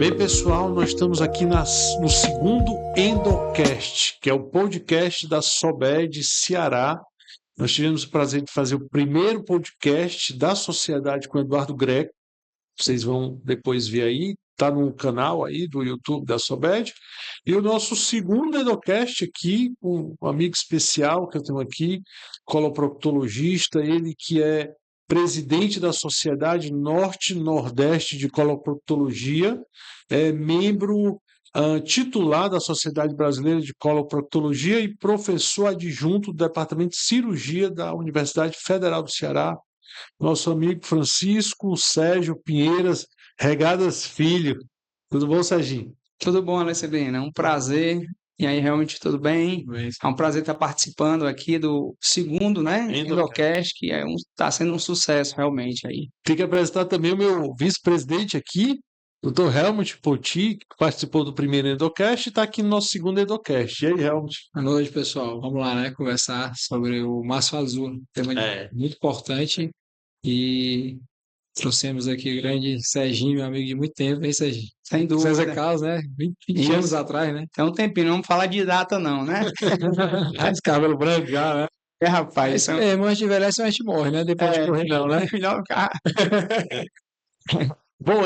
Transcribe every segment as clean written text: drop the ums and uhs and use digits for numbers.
Bem, pessoal, nós estamos aqui no segundo Endocast, que é o podcast da SOBED Ceará. Nós tivemos o prazer de fazer o primeiro podcast da sociedade com o Eduardo Greco. Vocês vão depois ver aí, está no canal aí do YouTube da SOBED. E o nosso segundo Endocast aqui, com um amigo especial que eu tenho aqui, coloproctologista, ele que é presidente da Sociedade Norte-Nordeste de Coloproctologia, é membro titular da Sociedade Brasileira de Coloproctologia e professor adjunto do Departamento de Cirurgia da Universidade Federal do Ceará, nosso amigo Francisco Sérgio Pinheiras Regadas Filho. Tudo bom, Serginho? Tudo bom, Alessandrina? É um prazer. E aí, realmente, tudo bem? É um prazer estar participando aqui do segundo, né, Endocast, que está sendo um sucesso, realmente, aí. Tem que apresentar também o meu vice-presidente aqui, Dr. Helmut Poti, que participou do primeiro Endocast e está aqui no nosso segundo Endocast. E aí, Helmut? Boa noite, pessoal. Vamos lá, né? Conversar sobre o Março Azul, um tema muito importante. E trouxemos aqui o grande Serginho, meu amigo de muito tempo, hein, Serginho? Sem dúvida. César Carlos, né? 20 anos atrás, né? Tem um tempinho, não vamos falar de data, não, né? Esse cabelo branco já, né? Rapaz. Isso mesmo, antes de envelhece, a gente morre, né? Depois de correr, não, né? Melhor ficar. Bom,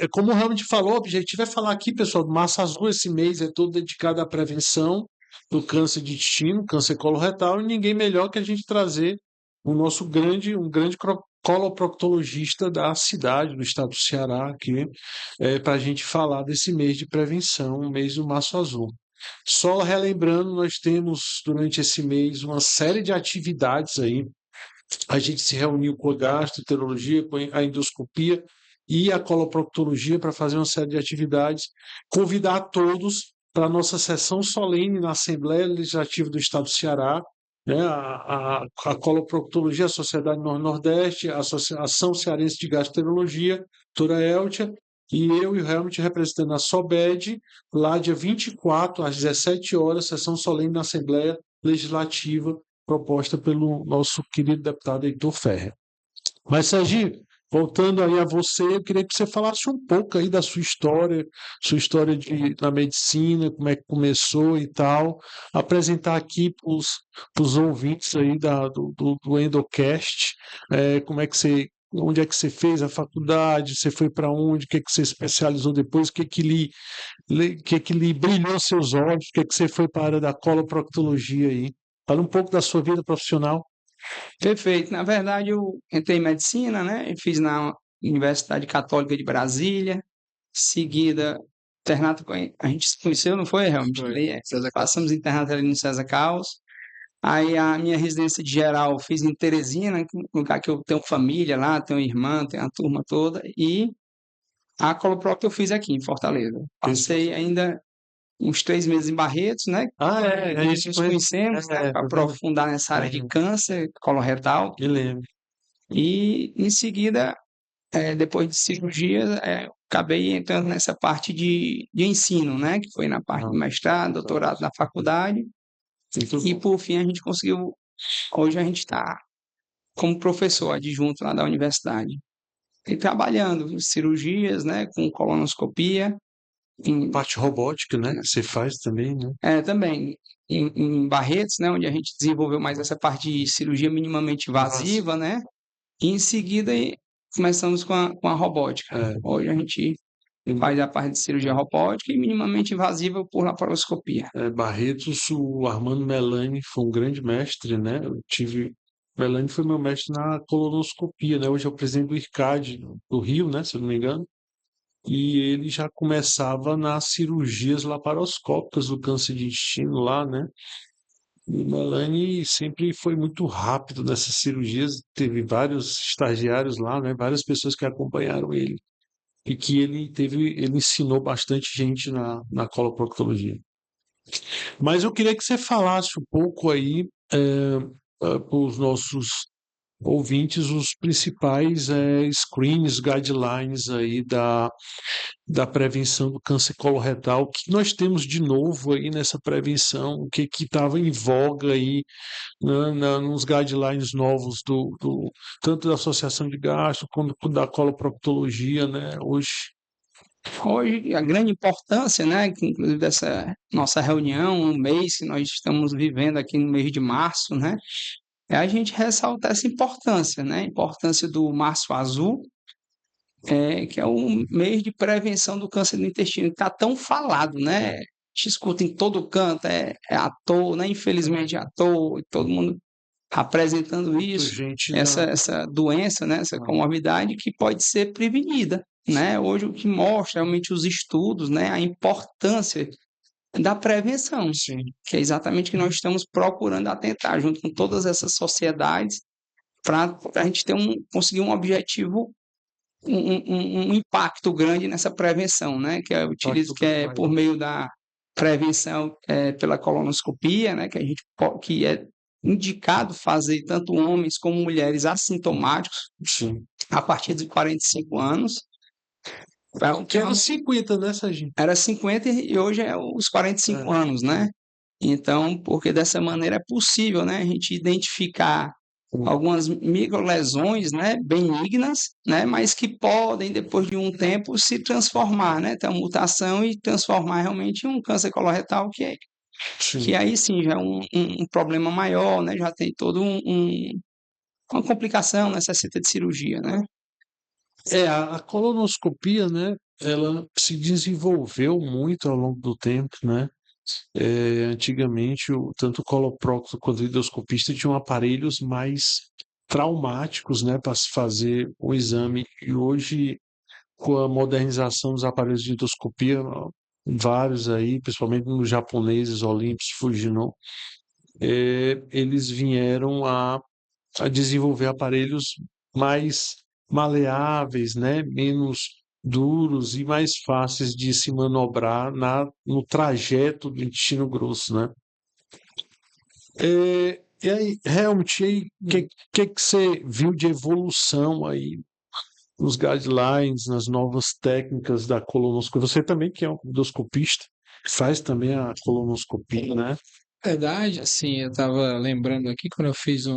como o Helmut falou, o objetivo é falar aqui, pessoal, do Março Azul. Esse mês é todo dedicado à prevenção do câncer de intestino, câncer coloretal, e ninguém melhor que a gente trazer um grande coloproctologista da cidade, do estado do Ceará, aqui, para a gente falar desse mês de prevenção, o mês do Março Azul. Só relembrando, nós temos durante esse mês uma série de atividades aí. A gente se reuniu com a gastroenterologia, com a endoscopia e a coloproctologia para fazer uma série de atividades. Convidar a todos para a nossa sessão solene na Assembleia Legislativa do Estado do Ceará, né? A coloproctologia, a Sociedade Nordeste, a Associação Cearense de Gastroenterologia, doutora Eltia, e eu e o Helmut representando a SOBED, lá dia 24, às 17 horas, sessão solene na Assembleia Legislativa, proposta pelo nosso querido deputado Heitor Ferrer. Mas, Serginho, voltando aí a você, eu queria que você falasse um pouco aí da sua história na medicina, como é que começou e tal, apresentar aqui para os ouvintes aí do Endocast, onde é que você fez a faculdade, você foi para onde, o que é que você especializou depois, o que é que lhe brilhou seus olhos, o que é que você foi para a área da coloproctologia aí. Fala um pouco da sua vida profissional. Perfeito. Na verdade, eu entrei em medicina, né? Fiz na Universidade Católica de Brasília. Em seguida, internato, a gente se conheceu, não foi, Helmut? Passamos internato ali no César Carlos. Aí a minha residência de geral fiz em Teresina, um lugar que eu tenho família lá, tenho irmã, tenho a turma toda. E a coloprocto eu fiz aqui em Fortaleza. Passei ainda uns 3 meses em Barretos, né? A gente nos conhecemos, né? Para aprofundar nessa área de câncer coloretal. Eu lembro. E em seguida, depois de cirurgia, acabei entrando nessa parte de ensino, né? Que foi na parte de mestrado, doutorado na faculdade. E por fim a gente conseguiu. Hoje a gente está como professor adjunto lá da universidade. E trabalhando em cirurgias, né? Com colonoscopia. Parte robótica, né? Você faz também, né? Também. Em Barretos, né? Onde a gente desenvolveu mais essa parte de cirurgia minimamente invasiva, né? E em seguida começamos com a robótica. Hoje a gente faz a parte de cirurgia robótica e minimamente invasiva por laparoscopia. Barretos, o Armando Melani foi um grande mestre, né? Melani foi meu mestre na colonoscopia, né? Hoje é o presidente do IRCAD do Rio, né? Se eu não me engano. E ele já começava nas cirurgias laparoscópicas do câncer de intestino lá, né? E o Melani sempre foi muito rápido nessas cirurgias, teve vários estagiários lá, né? Várias pessoas que acompanharam ele. E que ele ensinou bastante gente na coloproctologia. Mas eu queria que você falasse um pouco aí para os nossos ouvintes os principais screens, guidelines aí da prevenção do câncer coloretal. O que nós temos de novo aí nessa prevenção? O que estava em voga aí nos guidelines novos tanto da Associação de Gastro quanto da coloproctologia, né, hoje? Hoje, a grande importância, né, que inclusive dessa nossa reunião, um mês que nós estamos vivendo aqui no mês de março, né, é a gente ressaltar essa importância, né, a importância do Março Azul, que é um mês de prevenção do câncer do intestino, que está tão falado, né, a gente escuta em todo canto, é à toa, né, infelizmente é à toa, e todo mundo apresentando Muita isso, gente essa doença, né, essa comorbidade que pode ser prevenida, né? Hoje o que mostra realmente os estudos, né, a importância da prevenção, sim. que é exatamente o que nós estamos procurando atentar junto com todas essas sociedades para a gente ter conseguir um objetivo, um impacto grande nessa prevenção, né? Que é, que é por meio da prevenção pela colonoscopia, né? Que a gente que é indicado fazer tanto homens como mulheres assintomáticos Sim. a partir de 45 anos. Que era 50, né, Serginho? Era 50 e hoje é os 45 anos, né? Então, porque dessa maneira é possível, né, a gente identificar algumas microlesões, né, benignas, né, mas que podem, depois de um tempo, se transformar, né, ter uma mutação e transformar realmente em um câncer coloretal, que aí sim já é um problema maior, né, já tem todo uma complicação, necessita de cirurgia, né? A colonoscopia, né, ela se desenvolveu muito ao longo do tempo, né? Antigamente, tanto o coloprocto quanto o endoscopista tinham aparelhos mais traumáticos, né, para se fazer o exame. E hoje, com a modernização dos aparelhos de endoscopia, vários aí, principalmente nos japoneses, Olympus, Fujifilm, eles vieram a desenvolver aparelhos mais maleáveis, né, menos duros e mais fáceis de se manobrar no trajeto do intestino grosso, né? E aí, realmente, que você viu de evolução aí nos guidelines, nas novas técnicas da colonoscopia? Você também, que é um endoscopista, faz também a colonoscopia, né? Verdade, assim, eu estava lembrando aqui quando eu fiz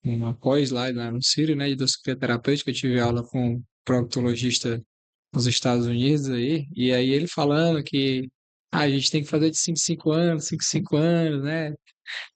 uma pós lá no Sírio, né, de endoscopia terapêutica, eu tive aula com um proctologista nos Estados Unidos aí, e aí ele falando que a gente tem que fazer de 5 em 5 anos, 5 em 5 anos, né?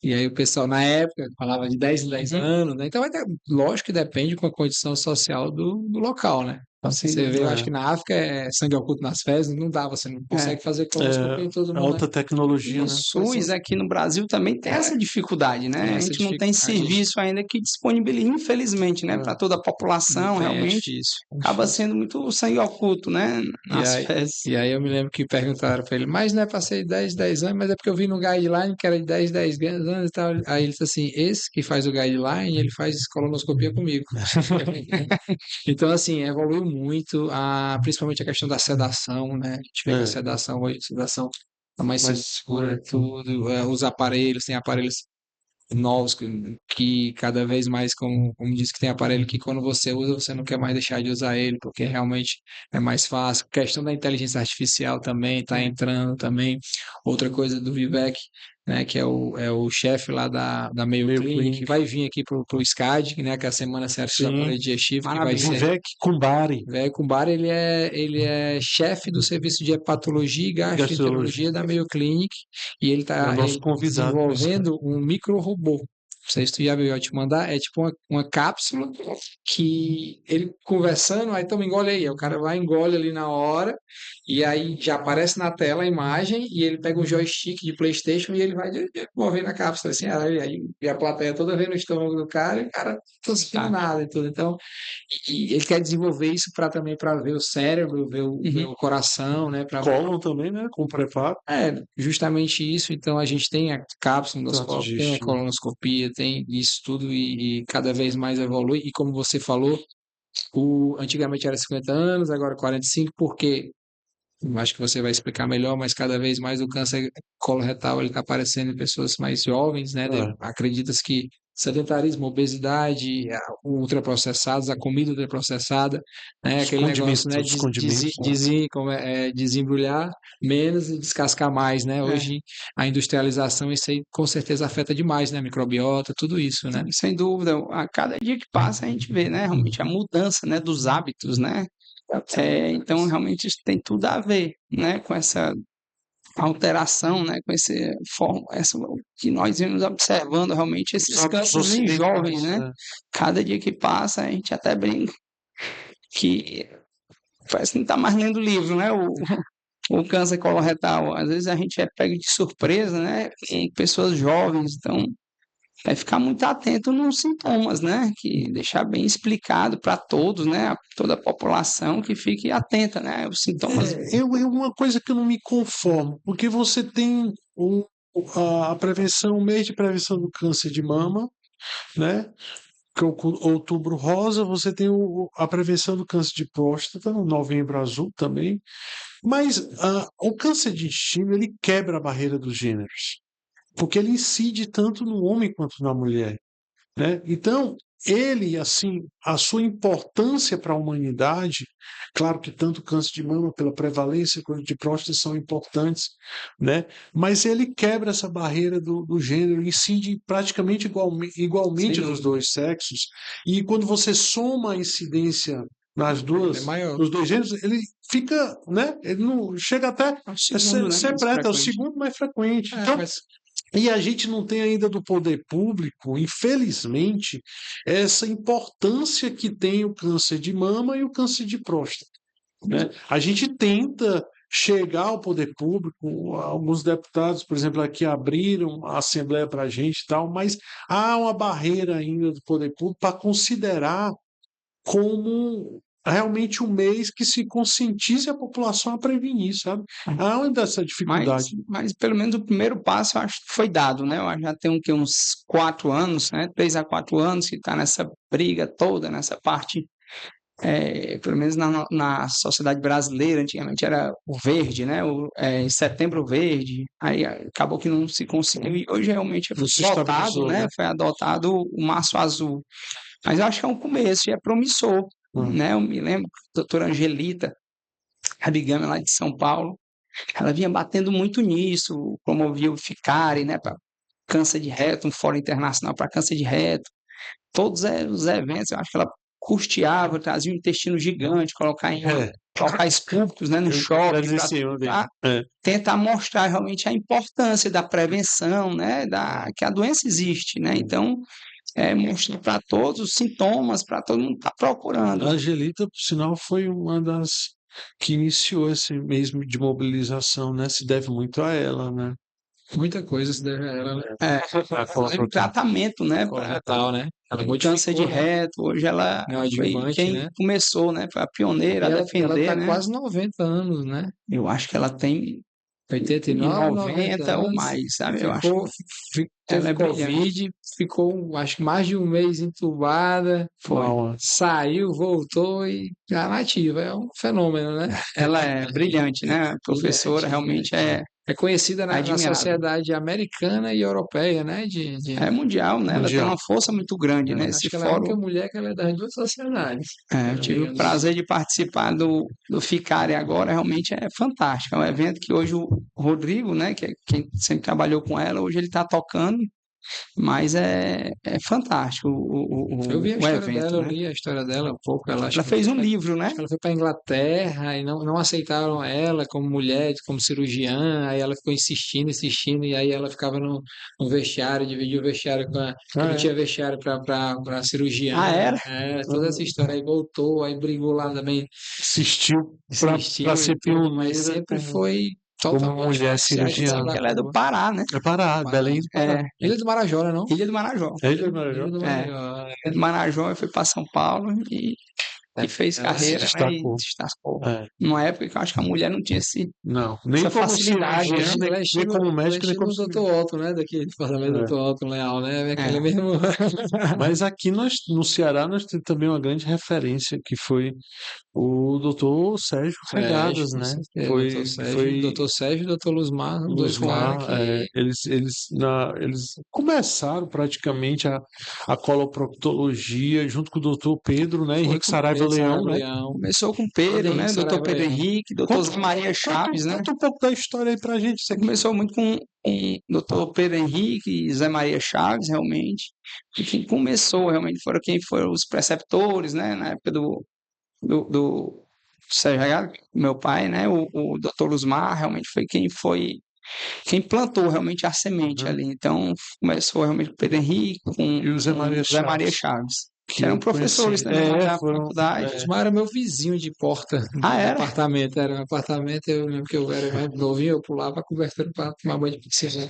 E aí o pessoal na época falava de 10 em 10 anos, né? Então, lógico que depende com a condição social do local, né? Então, assim, você vê, eu acho que na África é sangue oculto nas fezes, não dá, você não consegue fazer colonoscopia em todo mundo, Alta né? tecnologia, O né? SUS aqui no Brasil também tem essa dificuldade, né? A Essa gente não tem dificuldade. serviço ainda que disponibilize, infelizmente, né, para toda a população, É realmente. difícil. Acaba sendo muito sangue oculto, né, nas fezes. E aí eu me lembro que perguntaram para ele, mas não é para ser 10 anos, mas é porque eu vi no guideline que era de 10 anos e tal. Aí ele disse assim, esse que faz o guideline, ele faz colonoscopia comigo. Então, assim, evoluiu muito, principalmente a questão da sedação, né? A gente vê que a sedação hoje, a sedação tá mais segura, tudo. Os aparelhos, tem aparelhos novos que cada vez mais, como diz que tem aparelho que quando você usa, você não quer mais deixar de usar ele, porque realmente é mais fácil. A questão da inteligência artificial também está entrando também. Outra coisa do Vivek, né, que é o chefe lá da Mayo Clinic, que vai vir aqui pro SCAD, né, que é a Semana Certa do Aparelho Digestivo, que vai ser. Vivek Kumbari. Vivek Kumbari, ele é chefe do serviço de hepatologia e gastroenterologia da Mayo Clinic, e ele está desenvolvendo um micro-robô. Não sei se tu já viu, eu te mandar, é tipo uma cápsula que ele conversando, aí toma, engole aí, o cara vai, engole ali na hora, e aí já aparece na tela a imagem, e ele pega um joystick de PlayStation e ele vai movendo a cápsula, assim, aí e a plateia toda vendo o estômago do cara, e o cara não sentindo nada e tudo. Então, e ele quer desenvolver isso também para ver o cérebro, ver o coração, né? Cólon também, né? Com preparo. Justamente isso. Então a gente tem a cápsula endoscópica, tem a colonoscopia, tem isso tudo e cada vez mais evolui. E como você falou, antigamente era 50 anos, agora 45, porque acho que você vai explicar melhor, mas cada vez mais o câncer coloretal ele está aparecendo em pessoas mais jovens, né? Acredita-se que sedentarismo, obesidade, ultraprocessados, a comida ultraprocessada, né? Aquele negócio, né? Desembrulhar menos e descascar mais, né? Hoje a industrialização, isso aí com certeza afeta demais, né? Microbiota, tudo isso, né? Sem dúvida, a cada dia que passa a gente vê, né? Realmente a mudança, né, dos hábitos, né? Então, realmente, isso tem tudo a ver, né, com essa alteração, né, com essa que nós vimos observando realmente Os esses hábitos cânceres em jovens, ocidentais, né? né? Cada dia que passa, a gente até brinca que parece que não está mais lendo livro, né? O câncer coloretal. Às vezes a gente é pego de surpresa, né? Em pessoas jovens, então é ficar muito atento nos sintomas, né? Que deixar bem explicado para todos, né? Toda a população que fique atenta, né? Os sintomas. Uma coisa que eu não me conformo, porque você tem a prevenção, o mês de prevenção do câncer de mama, né? Que é o Outubro Rosa, você tem a prevenção do câncer de próstata, no Novembro Azul também, mas o câncer de intestino, ele quebra a barreira dos gêneros, porque ele incide tanto no homem quanto na mulher, né? Então, ele, assim, a sua importância para a humanidade, claro que tanto o câncer de mama, pela prevalência, quanto de próstata são importantes, né? Mas ele quebra essa barreira do gênero, incide praticamente igualmente Sem dos dúvida. dois sexos, e quando você soma a incidência nas É maior. nos dois gêneros, ele fica, né? Ele não chega até É o a segundo, né? ser Mais preta, é o frequente. segundo mais frequente. É, Então, mas e a gente não tem ainda do poder público, infelizmente, essa importância que tem o câncer de mama e o câncer de próstata, né? A gente tenta chegar ao poder público, alguns deputados, por exemplo, aqui abriram a Assembleia para a gente e tal, mas há uma barreira ainda do poder público para considerar como realmente um mês que se conscientize a população a prevenir, sabe? Há ainda essa dificuldade. Mas pelo menos o primeiro passo eu acho que foi dado, né? Eu acho que já tem uns 4 anos, né? 3 a 4 anos que está nessa briga toda, nessa parte, pelo menos na sociedade brasileira, antigamente era o verde, né? Setembro Verde, aí acabou que não se conseguiu e hoje realmente Não se foi adotado, estabilizou, né? né? Foi adotado o Março Azul. Mas eu acho que é um começo e é promissor, né? Eu me lembro, a doutora Angelita Abigami, lá de São Paulo, ela vinha batendo muito nisso, promovia o FICARE, né, para câncer de reto, um fórum internacional para câncer de reto. Todos os eventos, eu acho que ela custeava, trazia um intestino gigante, colocar em locais públicos, né, no shopping, Presenciei uma vez. para tentar mostrar realmente a importância da prevenção, né, que a doença existe, né, então mostrar para todos os sintomas, para todo mundo estar procurando. A Angelita, por sinal, foi uma das que iniciou esse mês de mobilização, né? Se deve muito a ela, né? muita coisa se deve a ela, né? Inclusive tratamento, né, para Coloretal, né? Ela câncer de modificou, né? reto. Hoje ela É um foi adjuvante, quem né? começou, né, foi a E pioneira a ela defender, tá né. quase 90 anos, né? Eu acho que ela tem 89, 90 90 ou anos. mais, sabe, eu acho Ficou, ela teve é brilhante. Covid, ficou acho que mais de um mês entubada, Foi. saiu, voltou e já nativa. É um fenômeno, né? Ela é brilhante, né, a professora realmente É conhecida na admirável. sociedade americana e europeia, né? É mundial, né, ela tem Mundial. uma força muito grande, né, esse Acho que ela é a única fórum. mulher que ela é das duas sociedades. Eu tive o prazer de participar do FICARE agora, realmente é fantástico. É um evento que hoje o Rodrigo, né, que é quem sempre trabalhou com ela, hoje ele está tocando, mas é fantástico Eu vi a o história evento, dela, eu né? li a história dela um pouco. Ela, acho Ela que fez um livro, né? acho que ela foi para a Inglaterra e não aceitaram ela como mulher, como cirurgiã. Aí ela ficou insistindo, insistindo, e aí ela ficava no vestiário, dividia o vestiário que não tinha vestiário para cirurgiã. Ah, era? Toda essa história. Aí voltou, aí brigou lá também, Assistiu insistiu para e ser tudo, mas pioneira sempre como, foi como totalmente mulher associada cirurgiã. à Ela é do cor. Pará, né? É Pará, Belém do Pará. Ilha do Marajó, não? Ilha do Marajó. É Ilha do Ilha Marajó. do É. Marajó. Ilha do Marajó e foi para São Paulo e fez Ela se carreira, né? E destacou. destacou. É. Numa época que eu acho que a mulher não tinha Não, nem essa como facilidade, cirurgiã, né? Ela é nem estilo, como ela é médico, nem como estilo Dr. cirurgião. Otto, né? Daquele departamento É. Dr. Otto Leal, né? Aquele É. mesmo. Mas aqui no Ceará nós temos também uma grande referência que foi o doutor Sérgio Fregadas, Com né? certeza, Foi, Dr. Sérgio e Dr. Luzmar, os dois caras Luzmar, que eles começaram praticamente a coloproctologia junto com o doutor Pedro, né? Foi Henrique com Saraiva Pedro Leão, Saraiva né? Leão, Começou com Pedro, né? Henrique Doutor Saraiva Pedro Leão. Henrique, doutor Zé Maria Chaves, né? Conta um pouco da história aí pra gente, isso aqui. Começou muito com doutor Pedro Henrique e Zé Maria Chaves, realmente. E quem começou realmente foram quem foram os preceptores, né? Na época do CGH, meu pai, né? O Dr. Luzmar realmente foi quem plantou realmente a semente Uhum. ali. Então, começou realmente com o Pedro Henrique, E o Zé Maria Zé Maria Chaves, Chaves, que que eram eu professores conheci. também lá da Foram. faculdade. Osmar era meu vizinho de porta Ah, do era? apartamento. Era um apartamento, eu lembro que eu era mais novinho, eu pulava a cobertura para tomar banho de piscina.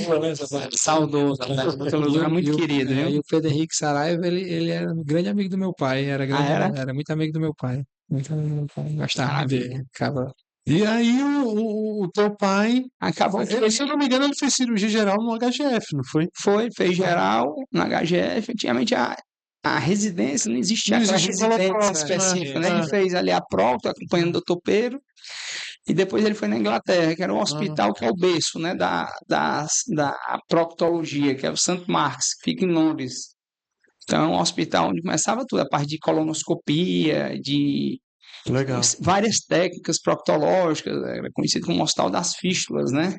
Boa, né, essa parte? Saudoso, né? O Dr. Luzmar é muito querido, viu? E o Pedro Henrique Saraiva, ele era um grande amigo do meu pai, Ah, era? era muito amigo do meu pai. Muito amigo do meu pai, gostava muito Maravilha. dele. Acaba. E aí o teu pai, Acabou que se eu não me engano, ele fez cirurgia geral no HGF, não foi? fez geral no HGF. Antigamente a residência, não existia Não aquela existe residência próxima, específica, né? né? Ele fez ali a prótese, acompanhando o Dr. Pedro, e depois ele foi na Inglaterra, que era um hospital que é o berço, né? Da proctologia, que é o St. Mark's, que fica em Londres. Então, é um hospital onde começava tudo, a parte de colonoscopia, de Legal. várias técnicas proctológicas, era conhecido como Hospital das Fístulas, né?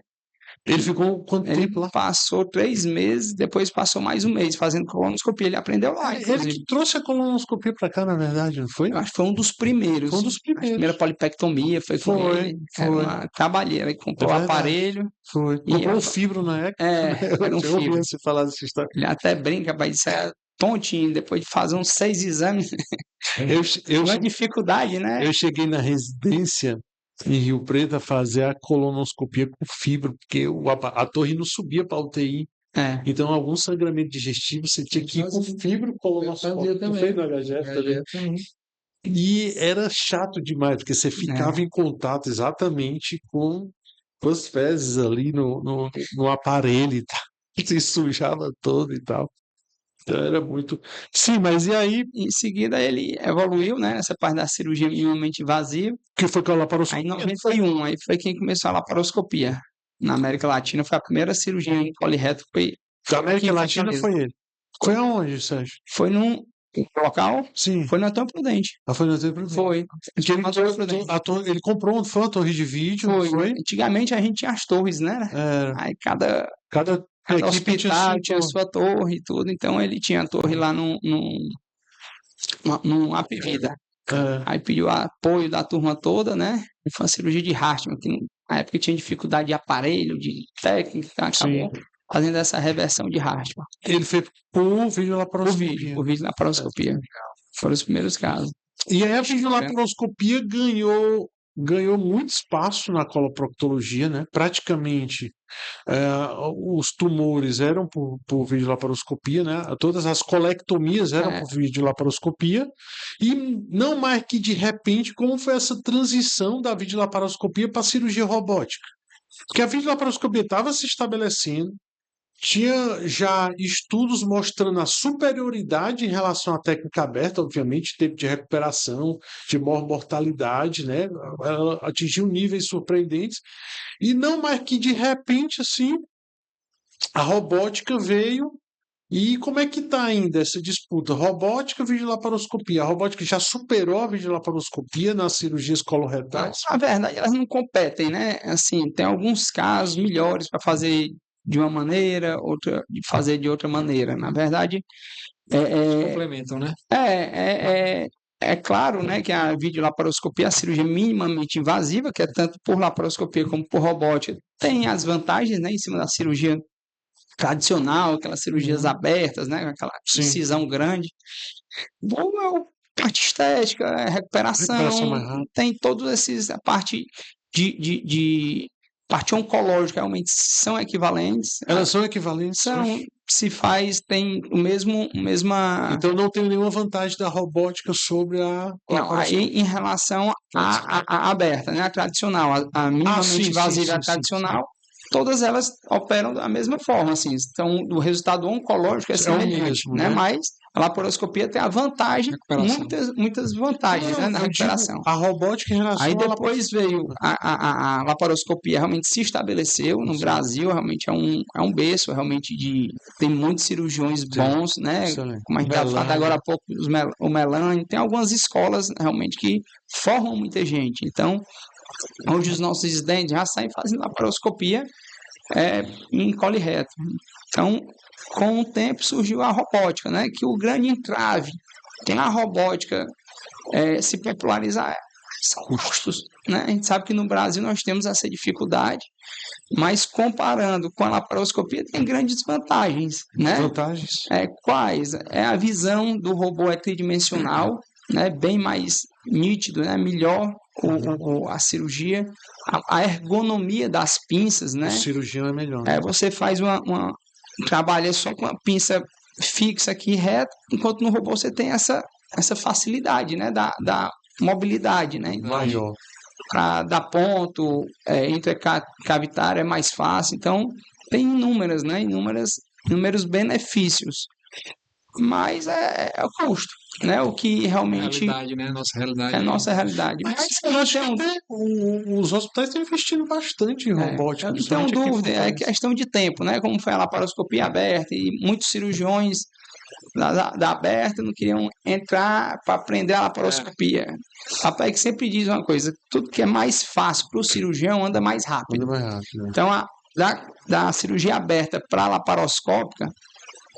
Ele ficou quanto Ele tempo lá? passou 3 meses, depois passou mais um mês fazendo colonoscopia. Ele aprendeu lá, Ele inclusive. que trouxe a colonoscopia para cá, na verdade, não foi? Eu acho que foi um dos primeiros. Foi um dos A primeira primeiros. polipectomia foi com Foi, ele. Era foi. uma trabalheira. Ele É comprou o verdade. aparelho. Foi. E Comprou eu- um fibro na época. né? era um Eu ouvi fibro. você falar dessa história. Ele até brinca, vai isso é tontinho. Depois de fazer uns 6 exames, Eu, uma dificuldade, né? eu cheguei na residência em Rio Preto a fazer a colonoscopia com fibro, porque a torre não subia para UTI. É. Então, algum sangramento digestivo você tinha que ir com fibro colonoscópico. fazia Tu também. fez no HGF também? E era chato demais, porque você ficava em contato exatamente com as fezes ali no aparelho e tal. Se sujava todo e tal. Então era muito. Sim, mas e aí, Em seguida, ele evoluiu, né? Nessa parte da cirurgia minimamente invasiva. que foi com a Aí, em laparoscopia? 91, aí foi quem começou a laparoscopia. Na América Latina, foi a primeira cirurgia em colireto que foi Da América aqui em Latina Fortaleza. foi ele. Foi aonde, Sérgio? Foi num local, Sim. foi no Antônio Prudente. Foi no tempo. Foi. Porque ele, Antônio Prudente. ele comprou, foi uma torre de vídeo, não Foi. foi? Antigamente a gente tinha as torres, né? Era. Aí cada Cada equipe tinha hospital sua tinha torre. sua torre e tudo. Então ele tinha a torre lá num Apivida. É. Aí pediu apoio da turma toda, né? E foi uma cirurgia de Hartmann, que na época tinha dificuldade de aparelho, de técnica, então acabou fazendo essa reversão de Hartmann. Ele fez por vídeo O laparoscopia. vídeo na paroscopia. Foram os primeiros casos. E aí a videolaparoscopia ganhou muito espaço na coloproctologia, né? Praticamente os tumores eram por videolaparoscopia, né? Todas as colectomias eram por videolaparoscopia. E não mais que de repente, como foi essa transição da videolaparoscopia para a cirurgia robótica? Porque a videolaparoscopia estava se estabelecendo, tinha já estudos mostrando a superioridade em relação à técnica aberta, obviamente, tempo de recuperação, de maior mortalidade, né? Ela atingiu níveis surpreendentes, e não mais que de repente, assim, a robótica veio. E como é que está ainda essa disputa? Robótica, videolaparoscopia. A robótica já superou a videolaparoscopia nas cirurgias coloretais? Na verdade, elas não competem, né? Assim, tem alguns casos melhores para fazer de uma maneira, outra de fazer de outra maneira. Na verdade, Complementam, né? é claro, né, que a videolaparoscopia, a cirurgia minimamente invasiva, que é tanto por laparoscopia como por robótica, tem as vantagens, né, em cima da cirurgia tradicional, aquelas cirurgias abertas, né, aquela incisão grande. Bom, parte estética, recuperação, mais rápida. tem todos esses, a parte de parte oncológica realmente são equivalentes. Elas são equivalentes? Se faz, tem mesma. Então não tem nenhuma vantagem da robótica sobre a Não, aí em relação à aberta, né, a tradicional, a minimamente invasiva e a tradicional, todas elas operam da mesma forma, assim. Então, o resultado oncológico é semelhante, mesmo, né? né? Mas a laparoscopia tem a vantagem, muitas vantagens, né, na eu digo recuperação. a robótica em relação Aí à depois veio a laparoscopia, realmente se estabeleceu no Brasil, realmente é um berço, realmente tem muitos cirurgiões bons, né? Excelente. Como a gente estava falando agora há pouco, o Melanie, tem algumas escolas realmente que formam muita gente. Então, hoje os nossos residentes já saem fazendo laparoscopia em colo reto. Então, com o tempo surgiu a robótica, né? Que o grande entrave tem a robótica se popularizar são custos, né? A gente sabe que no Brasil nós temos essa dificuldade, mas comparando com a laparoscopia tem grandes vantagens, né? Vantagens? Quais? É a visão do robô tridimensional, né? Bem mais nítido, né? Melhor a cirurgia, a ergonomia das pinças, O né? cirurgião é melhor, né? Você faz trabalha só com a pinça fixa aqui reta, enquanto no robô você tem essa facilidade, né? Da mobilidade, né? Então, Maior. para dar ponto, intercavitário é mais fácil. Então, tem inúmeros benefícios. Mas é o custo, né? O que realmente Realidade, né? Nossa realidade. é nossa realidade. Mas Mas eu eu acho não que tenho, até os hospitais estão investindo bastante em robótica, eu não tenho principalmente aqui em dúvida, é Fortaleza. questão de tempo, né? Como foi a laparoscopia aberta e muitos cirurgiões da aberta não queriam entrar para aprender a laparoscopia. Papai que sempre diz uma coisa: tudo que é mais fácil para o cirurgião anda mais rápido. Anda mais rápido, né? Então, da cirurgia aberta para a laparoscópica,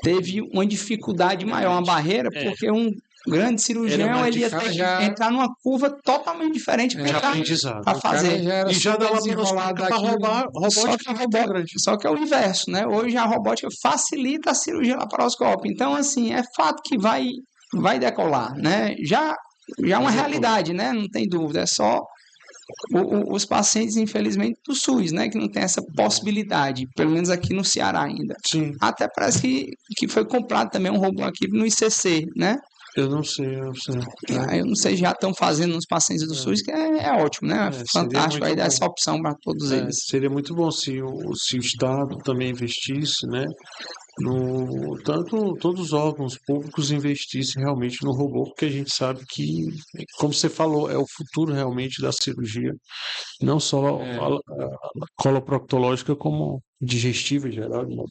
teve uma dificuldade maior, uma barreira, porque um grande cirurgião mais ele ia difícil, ter que já- entrar numa curva totalmente diferente De aprendizado. para O cara fazer. já era E já super da desenrolado laparoscópica para daquilo, né? robótica é grande. Só que é o inverso, né? Hoje a robótica facilita a cirurgia laparoscópica. Então, assim, é fato que vai decolar, né? Já é uma realidade, né? Não tem dúvida. É só os pacientes, infelizmente, do SUS, né? Que não tem essa possibilidade, pelo menos aqui no Ceará ainda. Sim, Até parece que foi comprado também um robô aqui no ICC, né? eu não sei. Eu não sei, já estão fazendo nos pacientes do SUS, que é ótimo, né? Seria Fantástico aí muito dar bom. essa opção para todos eles. Seria muito bom se o Estado também investisse, né? Tanto todos os órgãos públicos investissem realmente no robô, porque a gente sabe que, como você falou, é o futuro realmente da cirurgia, não só a coloproctológica, como digestiva em geral, né?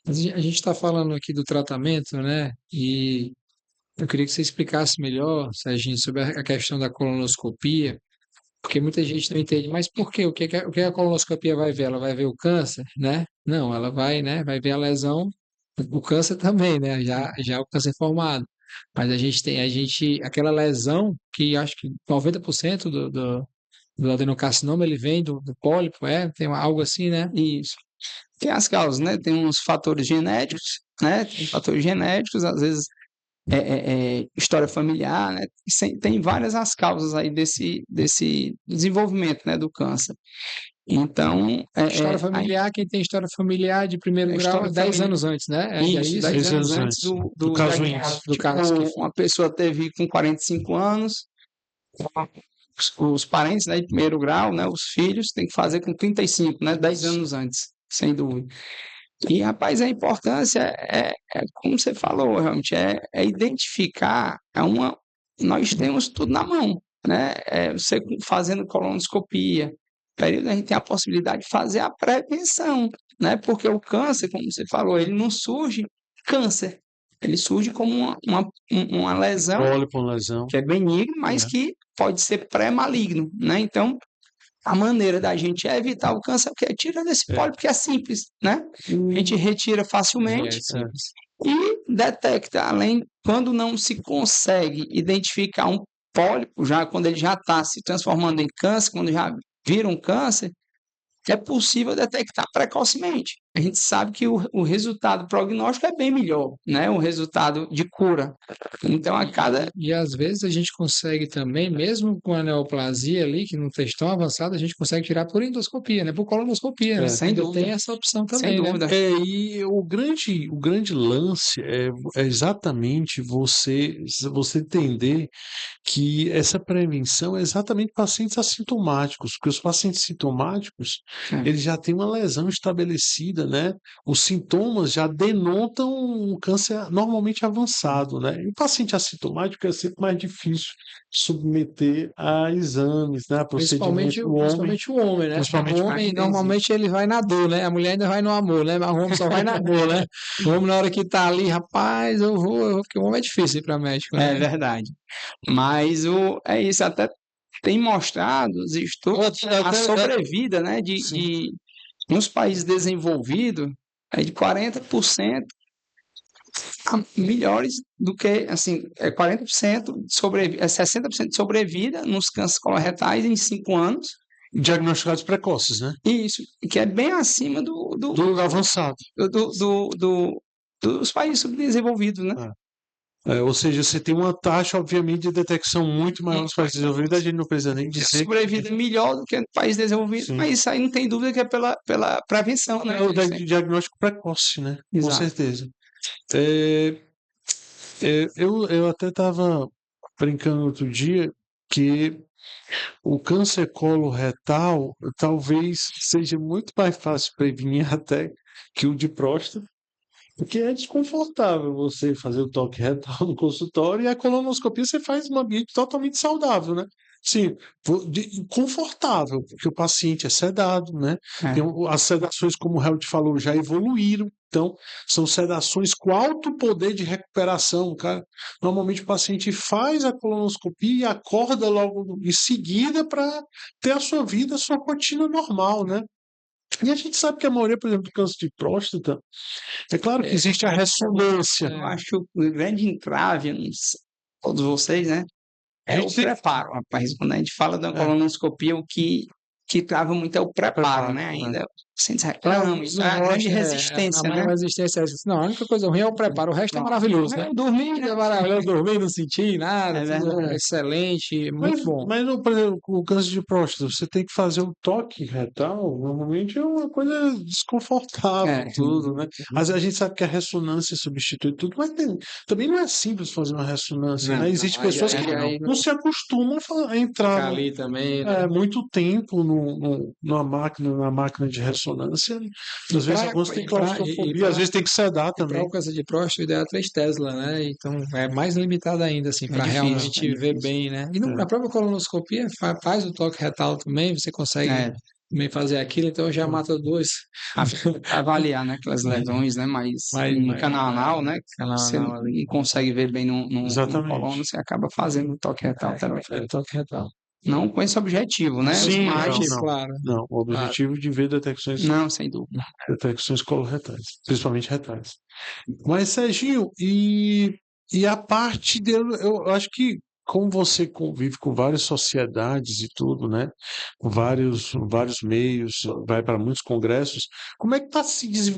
Mas a gente está falando aqui do tratamento, né? E eu queria que você explicasse melhor, Serginho, sobre a questão da colonoscopia, porque muita gente não entende. Mas por quê? O que a colonoscopia vai ver? Ela vai ver o câncer, né? Não, ela vai, né? Vai ver a lesão, o câncer também, né? Já o câncer formado. Mas aquela lesão que acho que 90% do adenocarcinoma ele vem do pólipo, tem algo assim, né? Isso. Tem as causas, né? Tem uns fatores genéticos, né? Tem fatores genéticos, às vezes história familiar, né? Tem várias as causas aí desse desenvolvimento, né? Do câncer. Então, História familiar, quem tem história familiar de primeiro A grau, história 10 familiar. anos antes, né? Isso, 10 anos antes do caso diagnóstico. do caso que Uma pessoa teve com 45 anos, os parentes, né, de primeiro grau, né, os filhos, tem que fazer com 35, né, 10 anos antes, sem dúvida. E, rapaz, a importância como você falou, realmente, identificar, nós temos tudo na mão, né? Você fazendo colonoscopia, período a gente tem a possibilidade de fazer a prevenção, né? Porque o câncer, como você falou, ele não surge câncer, ele surge como uma lesão Pólipo, lesão. que é benigno, mas que pode ser pré-maligno, né? Então, a maneira da gente evitar o câncer é o quê? Tirando esse pólipo, que é simples, né? A gente retira facilmente e detecta, quando não se consegue identificar um pólipo, já quando ele já está se transformando em câncer, quando já vira um câncer, é possível detectar precocemente. A gente sabe que o resultado prognóstico é bem melhor, né? O resultado de cura. Então, E às vezes a gente consegue também, mesmo com a neoplasia ali, que não esteja tão avançada, a gente consegue tirar por endoscopia, né? Por colonoscopia, né? Sem Ainda dúvida. tem essa opção Sem também, né? dúvida. E o grande lance é exatamente você entender que essa prevenção é exatamente pacientes assintomáticos, porque os pacientes sintomáticos, eles já têm uma lesão estabelecida, né? Os sintomas já denotam um câncer normalmente avançado, né? E o paciente assintomático é sempre mais difícil submeter a exames, né? A procedimentos do homem. Principalmente o homem, né? Principalmente O homem, normalmente ele vai na dor, né? A mulher ainda vai no amor, né? Mas o homem só vai na dor, né? O homem na hora que tá ali, rapaz, eu vou, porque o homem é difícil ir para médico, né? É verdade. Mas é isso, até tem mostrado os estudos a sobrevida, né, nos países desenvolvidos é de 40% melhores do que, assim, 40% de 60% de sobrevida nos cânceres coloretais em 5 anos. Diagnosticados precoces, né? Isso, que é bem acima Do avançado. dos países subdesenvolvidos, né? Ou seja, você tem uma taxa, obviamente, de detecção muito maior nos países desenvolvidos, a gente não precisa nem dizer. Sobrevida melhor do que no país desenvolvido, Sim. mas isso aí não tem dúvida que é pela prevenção, né? É o diagnóstico precoce, né? Com Exato. certeza. Eu até estava brincando outro dia que o câncer coloretal talvez seja muito mais fácil prevenir até que o de próstata, porque é desconfortável você fazer o toque retal no consultório e a colonoscopia você faz num ambiente totalmente saudável, né? Sim, confortável, porque o paciente é sedado, né? As sedações, como o Helmut falou, já evoluíram. Então, são sedações com alto poder de recuperação, cara. Normalmente o paciente faz a colonoscopia e acorda logo em seguida para ter a sua vida, a sua rotina normal, né? E a gente sabe que a maioria, por exemplo, do câncer de próstata, é claro que existe a ressonância. Eu acho que o grande entrave, todos vocês, né? É o preparo, rapaz. Quando a gente fala da colonoscopia, o que trava muito é o preparo, né? Ainda pacientes reclamam, isso é a grande resistência, né? A resistência é não, a única coisa ruim é o preparo, o resto é maravilhoso, né? Dormir, né? É maravilhoso, dormir, não sentir nada, É tudo verdade. excelente, muito bom. Mas, por exemplo, o câncer de próstata, você tem que fazer o toque retal, normalmente é uma coisa desconfortável, tudo, né? Mas a gente sabe que a ressonância substitui tudo, mas também não é simples fazer uma ressonância, né? Existem pessoas que não se acostumam a entrar ali também, muito tempo na máquina de ressonância. Às vezes alguns têm claustrofobia, às vezes tem que sedar também. Para o câncer de próstata, o ideal é 3 Tesla, né? Então é mais limitado ainda, assim, para realmente ver bem, né? E na própria colonoscopia faz o toque retal também, você consegue também fazer aquilo, então já mata 2. Avaliar, né? Aquelas lesões, né? Mais no canal anal, né? Você não consegue ver bem no cólon, você acaba fazendo o toque retal também. Toque retal. Não com esse objetivo, né? Sim, mas, claro. Não, o objetivo de ver detecções. Não, sem dúvida. Detecções coloretais, principalmente retais. Mas, Serginho, e a parte dele, eu acho que como você convive com várias sociedades e tudo, né? Com vários meios, vai para muitos congressos, como é que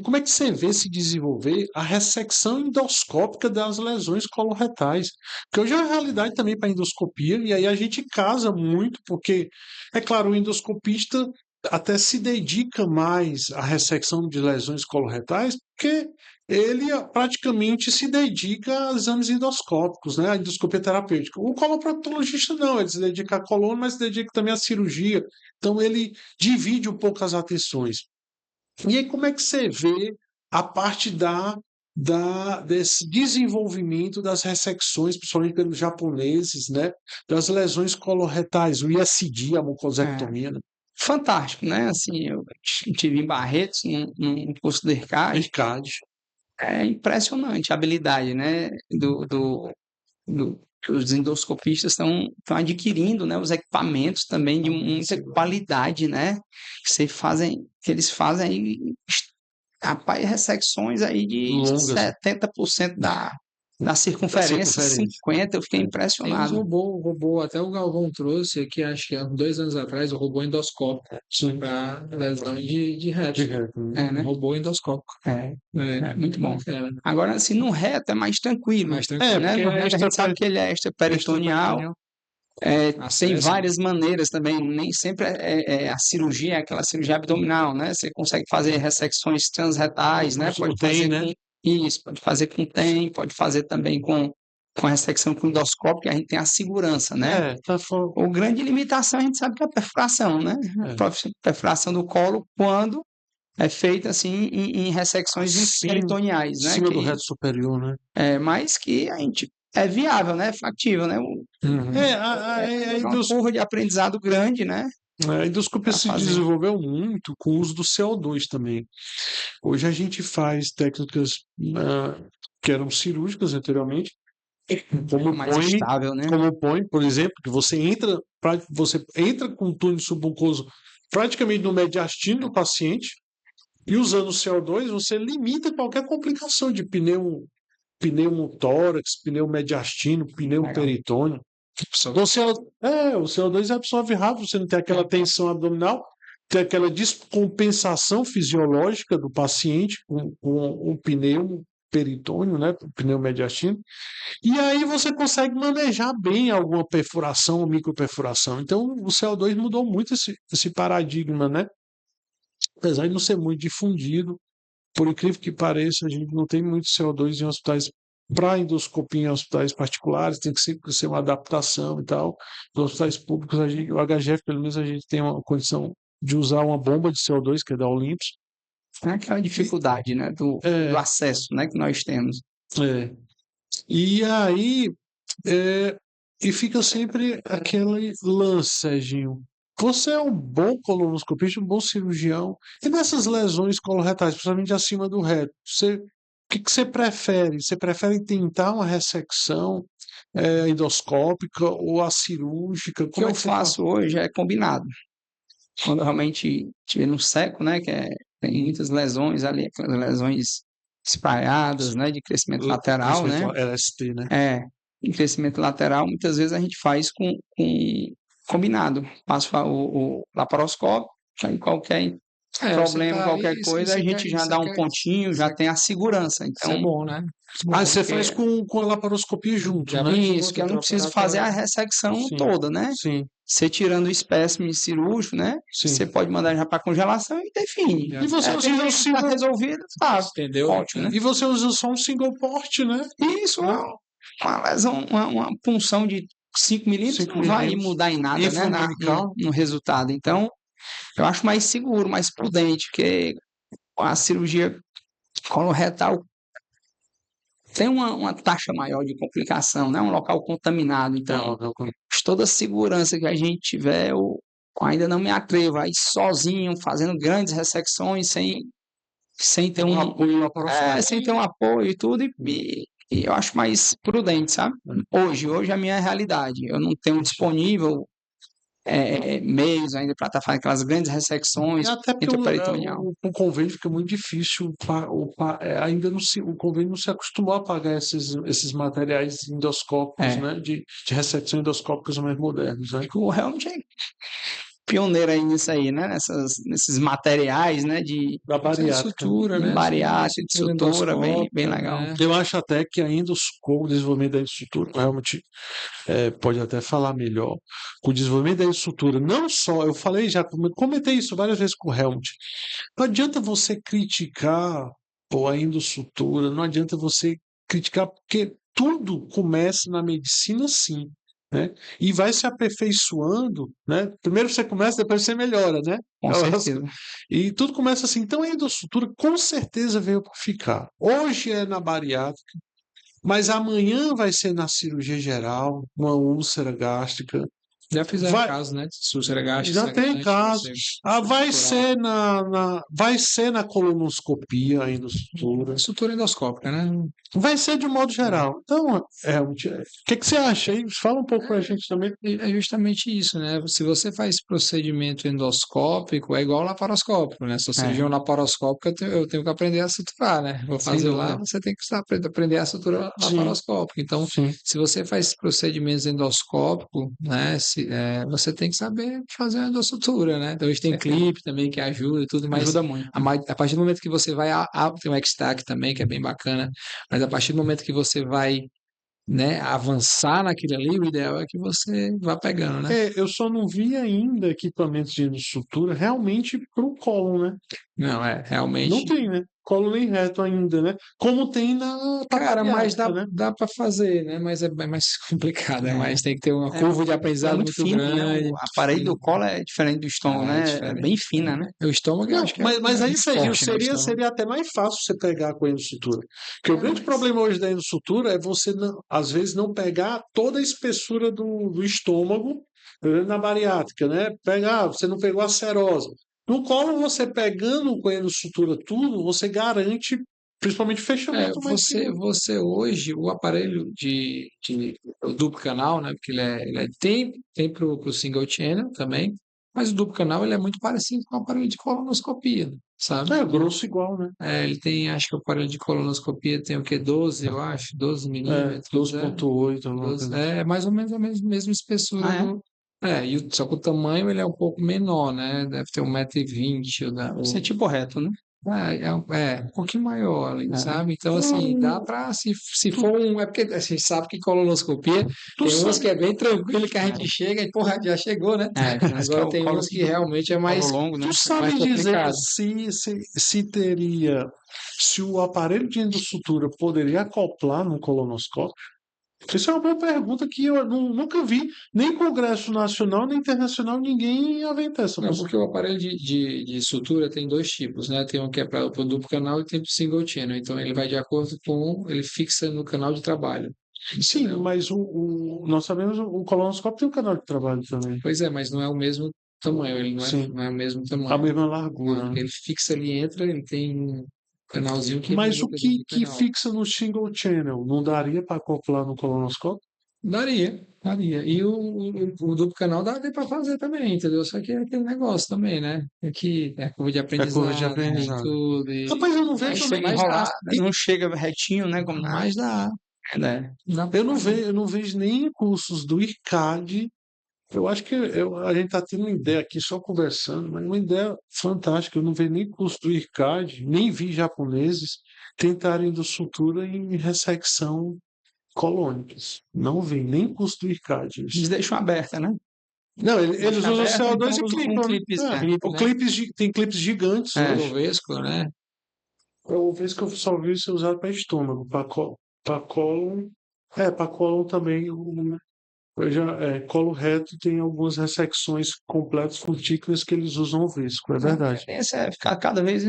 como é que você vê se desenvolver a ressecção endoscópica das lesões coloretais? Porque hoje é uma realidade também para endoscopia, e aí a gente casa muito, porque, é claro, o endoscopista até se dedica mais à ressecção de lesões coloretais, porque ele praticamente se dedica a exames endoscópicos, né? A endoscopia terapêutica. O coloproctologista não, ele se dedica à coluna, mas se dedica também à cirurgia. Então ele divide um pouco as atenções. E aí como é que você vê a parte desse desenvolvimento das ressecções, principalmente pelos japoneses, né? Das lesões coloretais, o ISD, a mucosectomia, né? Fantástico, né? Assim, eu tive em Barretos, num curso de ERCAD. É impressionante a habilidade, né? Os endoscopistas estão adquirindo, né, os equipamentos também de muita qualidade, né? Que eles fazem aí, rapaz, ressecções aí de 70% da circunferência, 50%, eu fiquei impressionado. Tem robô, até o Galvão trouxe aqui, acho que há 2 anos atrás, o robô endoscópico para lesão de reto. Né? Robô endoscópico. Muito bom. Agora, assim, no reto é mais tranquilo. Né? No reto a gente sabe que ele é extraperitoneal. Tem várias maneiras também, nem sempre a cirurgia é aquela cirurgia abdominal, né? Você consegue fazer ressecções transretais, né? Pode fazer isso, pode fazer com TEM, pode fazer também com ressecção com endoscópio, que a gente tem a segurança, né? A grande limitação a gente sabe que é a perfuração, né? A perfuração do colo quando é feita assim em ressecções peritoneais, né? Acima do reto superior, né? Mas que a gente é viável, né? Factível, né? Uma curva de aprendizado grande, né? A endoscopia se desenvolveu muito com o uso do CO2 também. Hoje a gente faz técnicas que eram cirúrgicas anteriormente, como mais estável, né? Como o POI, por exemplo, que você entra com o túnel submucoso praticamente no mediastino do paciente, e usando o CO2 você limita qualquer complicação de pneumotórax, pneumediastino, Legal. pneuperitônio. Então, o CO2 absorve rápido, você não tem aquela tensão abdominal, tem aquela descompensação fisiológica do paciente com o pneumoperitônio, né, o pneumediastino, e aí você consegue manejar bem alguma perfuração ou microperfuração. Então, o CO2 mudou muito esse paradigma, né? Apesar de não ser muito difundido, por incrível que pareça, a gente não tem muito CO2 em hospitais para endoscopia em hospitais particulares, tem que sempre ser uma adaptação e tal. Nos hospitais públicos, o HGF, pelo menos, a gente tem uma condição de usar uma bomba de CO2, que é da Olympus. É aquela dificuldade, né, do É, acesso, né, que nós temos. é. E aí, e fica sempre aquele lance, Serginho. Você é um bom colonoscopista, um bom cirurgião. E nessas lesões coloretais, principalmente acima do reto, o que que você prefere? Você prefere tentar uma ressecção endoscópica ou a cirúrgica? O que Como é eu que você faz? faço hoje é combinado. Quando eu realmente estiver no seco, né, tem muitas lesões ali, aquelas lesões espalhadas, né, de crescimento lateral, né? Crescimento LST, né? Em crescimento lateral, muitas vezes a gente faz com combinado. Passa o laparoscópio, aí qualquer problema, qualquer coisa, a gente já dá um pontinho, já tem a segurança. Isso é Então, bom, né? Ah, você porque faz com a laparoscopia junto, Já né? isso, que eu não preciso fazer a ressecção Sim, toda, né? sim, Você tirando o espécime cirúrgico, né? sim. Você pode mandar já para congelação e define. Já E você usa Tem um isso tá single, resolvido, tá entendeu? ótimo, né? e você usa só um single port, né? Isso é uma lesão, uma punção de 5 milímetros 5 não vai milímetros. mudar em nada, né, Infraumbilical. no resultado. Então, eu acho mais seguro, mais prudente, porque a cirurgia coloretal tem uma taxa maior de complicação, né? Um local contaminado. Então, toda a segurança que a gente tiver, eu ainda não me atrevo a ir sozinho, fazendo grandes ressecções, sem ter um apoio laparoscópico. sem ter um apoio e tudo, e eu acho mais prudente, sabe? Hoje a minha realidade, eu não tenho disponível meios ainda para estar fazendo aquelas grandes ressecções E até porque intraperitoneal. o convênio fica muito difícil, ainda não o convênio não se acostumou a pagar esses materiais endoscópicos, né? De ressecção endoscópicos mais modernos, né? O Helmut é pioneiro aí nisso aí, né? Nesses materiais, né? Da bariátrica. Sutura, De né? bariátrica, de sutura, bem legal. né? Eu acho até que o desenvolvimento da estrutura, realmente pode até falar melhor, com o desenvolvimento da estrutura, não só, eu falei já, comentei isso várias vezes com o Helmut, não adianta você criticar a endossutura, não adianta você criticar, porque tudo começa na medicina sim, né? E vai se aperfeiçoando, né? Primeiro você começa, depois você melhora, né? Com certeza. E tudo começa assim. Então a endossutura com certeza veio para ficar. Hoje é na bariátrica, mas amanhã vai ser na cirurgia geral, uma úlcera gástrica. Já fizeram Vai- caso, né? Úlcera gástrica, Já tem sangrante, caso. Vai estrutural. ser vai ser na colonoscopia a endossutura. Sutura endoscópica, né? Vai ser de modo geral. Então, o que você acha aí? Fala um pouco pra gente também. É justamente isso, né? Se você faz procedimento endoscópico, é igual laparoscópico, né? Se eu cirurgião laparoscópico, eu tenho que aprender a suturar, né? Vou Sem fazer lá, dúvida. você tem que aprender a suturar Sim. laparoscópico. Então, Sim. se você faz procedimentos endoscópicos, né? Você tem que saber fazer a endossutura, né? Então, hoje tem clipe também que ajuda e tudo, mas Ajuda muito. a partir do momento que você vai, tem um X-Tac também, que é bem bacana, mas a partir do momento que você vai, né, avançar naquilo ali, o ideal é que você vá pegando, né? Eu só não vi ainda equipamentos de endossutura realmente pro colo, né? Não, realmente. Não tem, né? Colo nem reto ainda, né? Como tem na Cara, mas bariátrica, né? dá para fazer, né? Mas é mais complicado, mas tem que ter uma curva de aprendizado muito fino, né? grande. O aparelho do colo é diferente do estômago, né? É diferente. bem fina, né? O estômago, eu Não, acho que mas aí, muito Serginho, forte, né, o estômago. seria até mais fácil você pegar com a endossutura. Porque o grande problema hoje da endossutura é você, às vezes, não pegar toda a espessura do estômago na bariátrica, né? Você não pegou a serose. No colo, você pegando com a endossutura tudo, você garante, principalmente, fechamento mais seguro. Você hoje, o aparelho o duplo canal, né? Porque tem pro single channel também, mas o duplo canal ele é muito parecido com o aparelho de colonoscopia. sabe? É grosso igual, né? Ele tem, acho que o aparelho de colonoscopia tem o quê? 12, eu acho, 12 É, milímetros, 12,8, alguma 12, coisa. é mais ou menos a mesma espessura Ah, é? do. Só que o tamanho ele é um pouco menor, né? Deve ter 1,20 m. Isso é tipo reto, né? Um pouquinho maior ali, É. sabe? Então, assim, dá pra, se for um. É porque a gente sabe que colonoscopia Tu tem umas que sabe, é bem tranquilo, que a gente chega e, porra, já chegou, né? Tem uns que é Agora o tem colo, umas que realmente é colo longo, né? tu sabe mais dizer complicado. se teria, se o aparelho de endossutura poderia acoplar no colonoscópio? Isso é uma boa pergunta que eu nunca vi, nem em Congresso Nacional, nem internacional, ninguém aventar essa Não, possibilidade. porque o aparelho de sutura tem dois tipos, né? Tem um que é para o duplo canal e tem para o single channel. Então ele vai de acordo com, ele fixa no canal de trabalho, Sim, entendeu? mas nós sabemos o colonoscópio tem um canal de trabalho também. Pois é, mas não é o mesmo tamanho, ele Sim, não é o mesmo a tamanho. mesma largura, Não, né? ele fixa ali, entra, ele tem um canalzinho que Mas o limita dentro do que canal. fixa no single channel não daria para acoplar no colonoscópio? Daria. E o duplo canal daria para fazer também, entendeu? Só que é aquele negócio também, né? É que é curva de É curva de aprendizado, né? E aprendizado. tudo. Rapaz, eu não Aí vejo chega nem. enrolado, não chega retinho, né? Como na Mas dá. né? Dá pra Eu não fazer. vejo, eu não vejo nem cursos do IRCAD. Eu acho que a gente está tendo uma ideia aqui só conversando, mas uma ideia fantástica. Eu não vejo nem curso do IRCAD, nem vi japoneses tentarem do sutura em ressecção colônicas. Não vi, nem curso do IRCAD Eles isso. deixam aberta, né? Não, eles Deixam usam aberta, então CO2 e usa um clipam, né? clipe, Clipe, O né? tem clipes gigantes É. hoje. Provesco, né? Eu vez que eu só vi ser usado para estômago, para cólon. Para cólon também. Colo reto tem algumas ressecções completas cutículas que eles usam o visco, é A verdade. tendência é ficar cada vez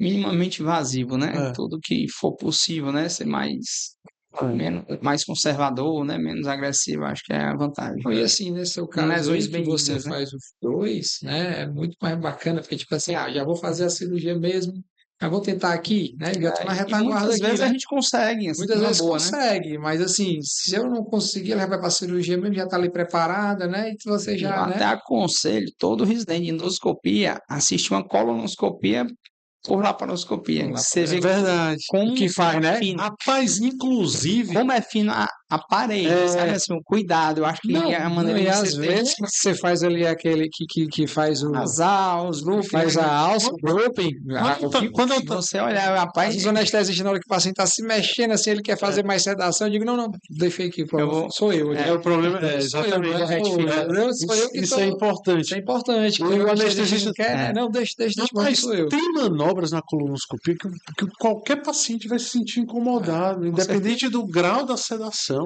minimamente invasivo, né? É, Tudo que for possível, né? Ser é. mais conservador, né? Menos agressivo, acho que é a vantagem. E assim, nesse seu caso Lesões aí, que você benignas, né? faz os dois, né? É muito mais bacana, porque tipo assim, já vou fazer a cirurgia mesmo, já vou tentar aqui, né? Já tô na E retaguarda muitas aqui, vezes a né? gente consegue, assim, Muitas numa vezes boa, né? consegue, mas assim, se eu não conseguir, ela vai para a cirurgia mesmo, já está ali preparada, né? E você Eu já, até né? aconselho todo residente de endoscopia assistir uma colonoscopia por laparoscopia. Você É vê verdade. O que como faz, é né? fino, Rapaz, inclusive, como é fino a parede, sabe é, assim, o cuidado. Eu acho que Não, a não, maneira e de às você ter vezes você faz ali aquele que faz nasal, os que loop, faz a né? alça, o grouping, quando eu Se você olhar, às rapaz, vezes o anestesista, na hora que o paciente está se mexendo assim, ele quer fazer mais sedação, eu digo, não, deixei aqui, o eu problema vou. sou eu, É, o problema sou eu, exatamente. não é retificar, não, sou eu que Isso é estou, isso importante. é importante, O que o anestesista anestesista. não quer, né? é. Não, deixa, mas Rapaz, sou eu. tem manobras na colonoscopia que qualquer paciente vai se sentir incomodado, Com certeza. independente do grau da sedação,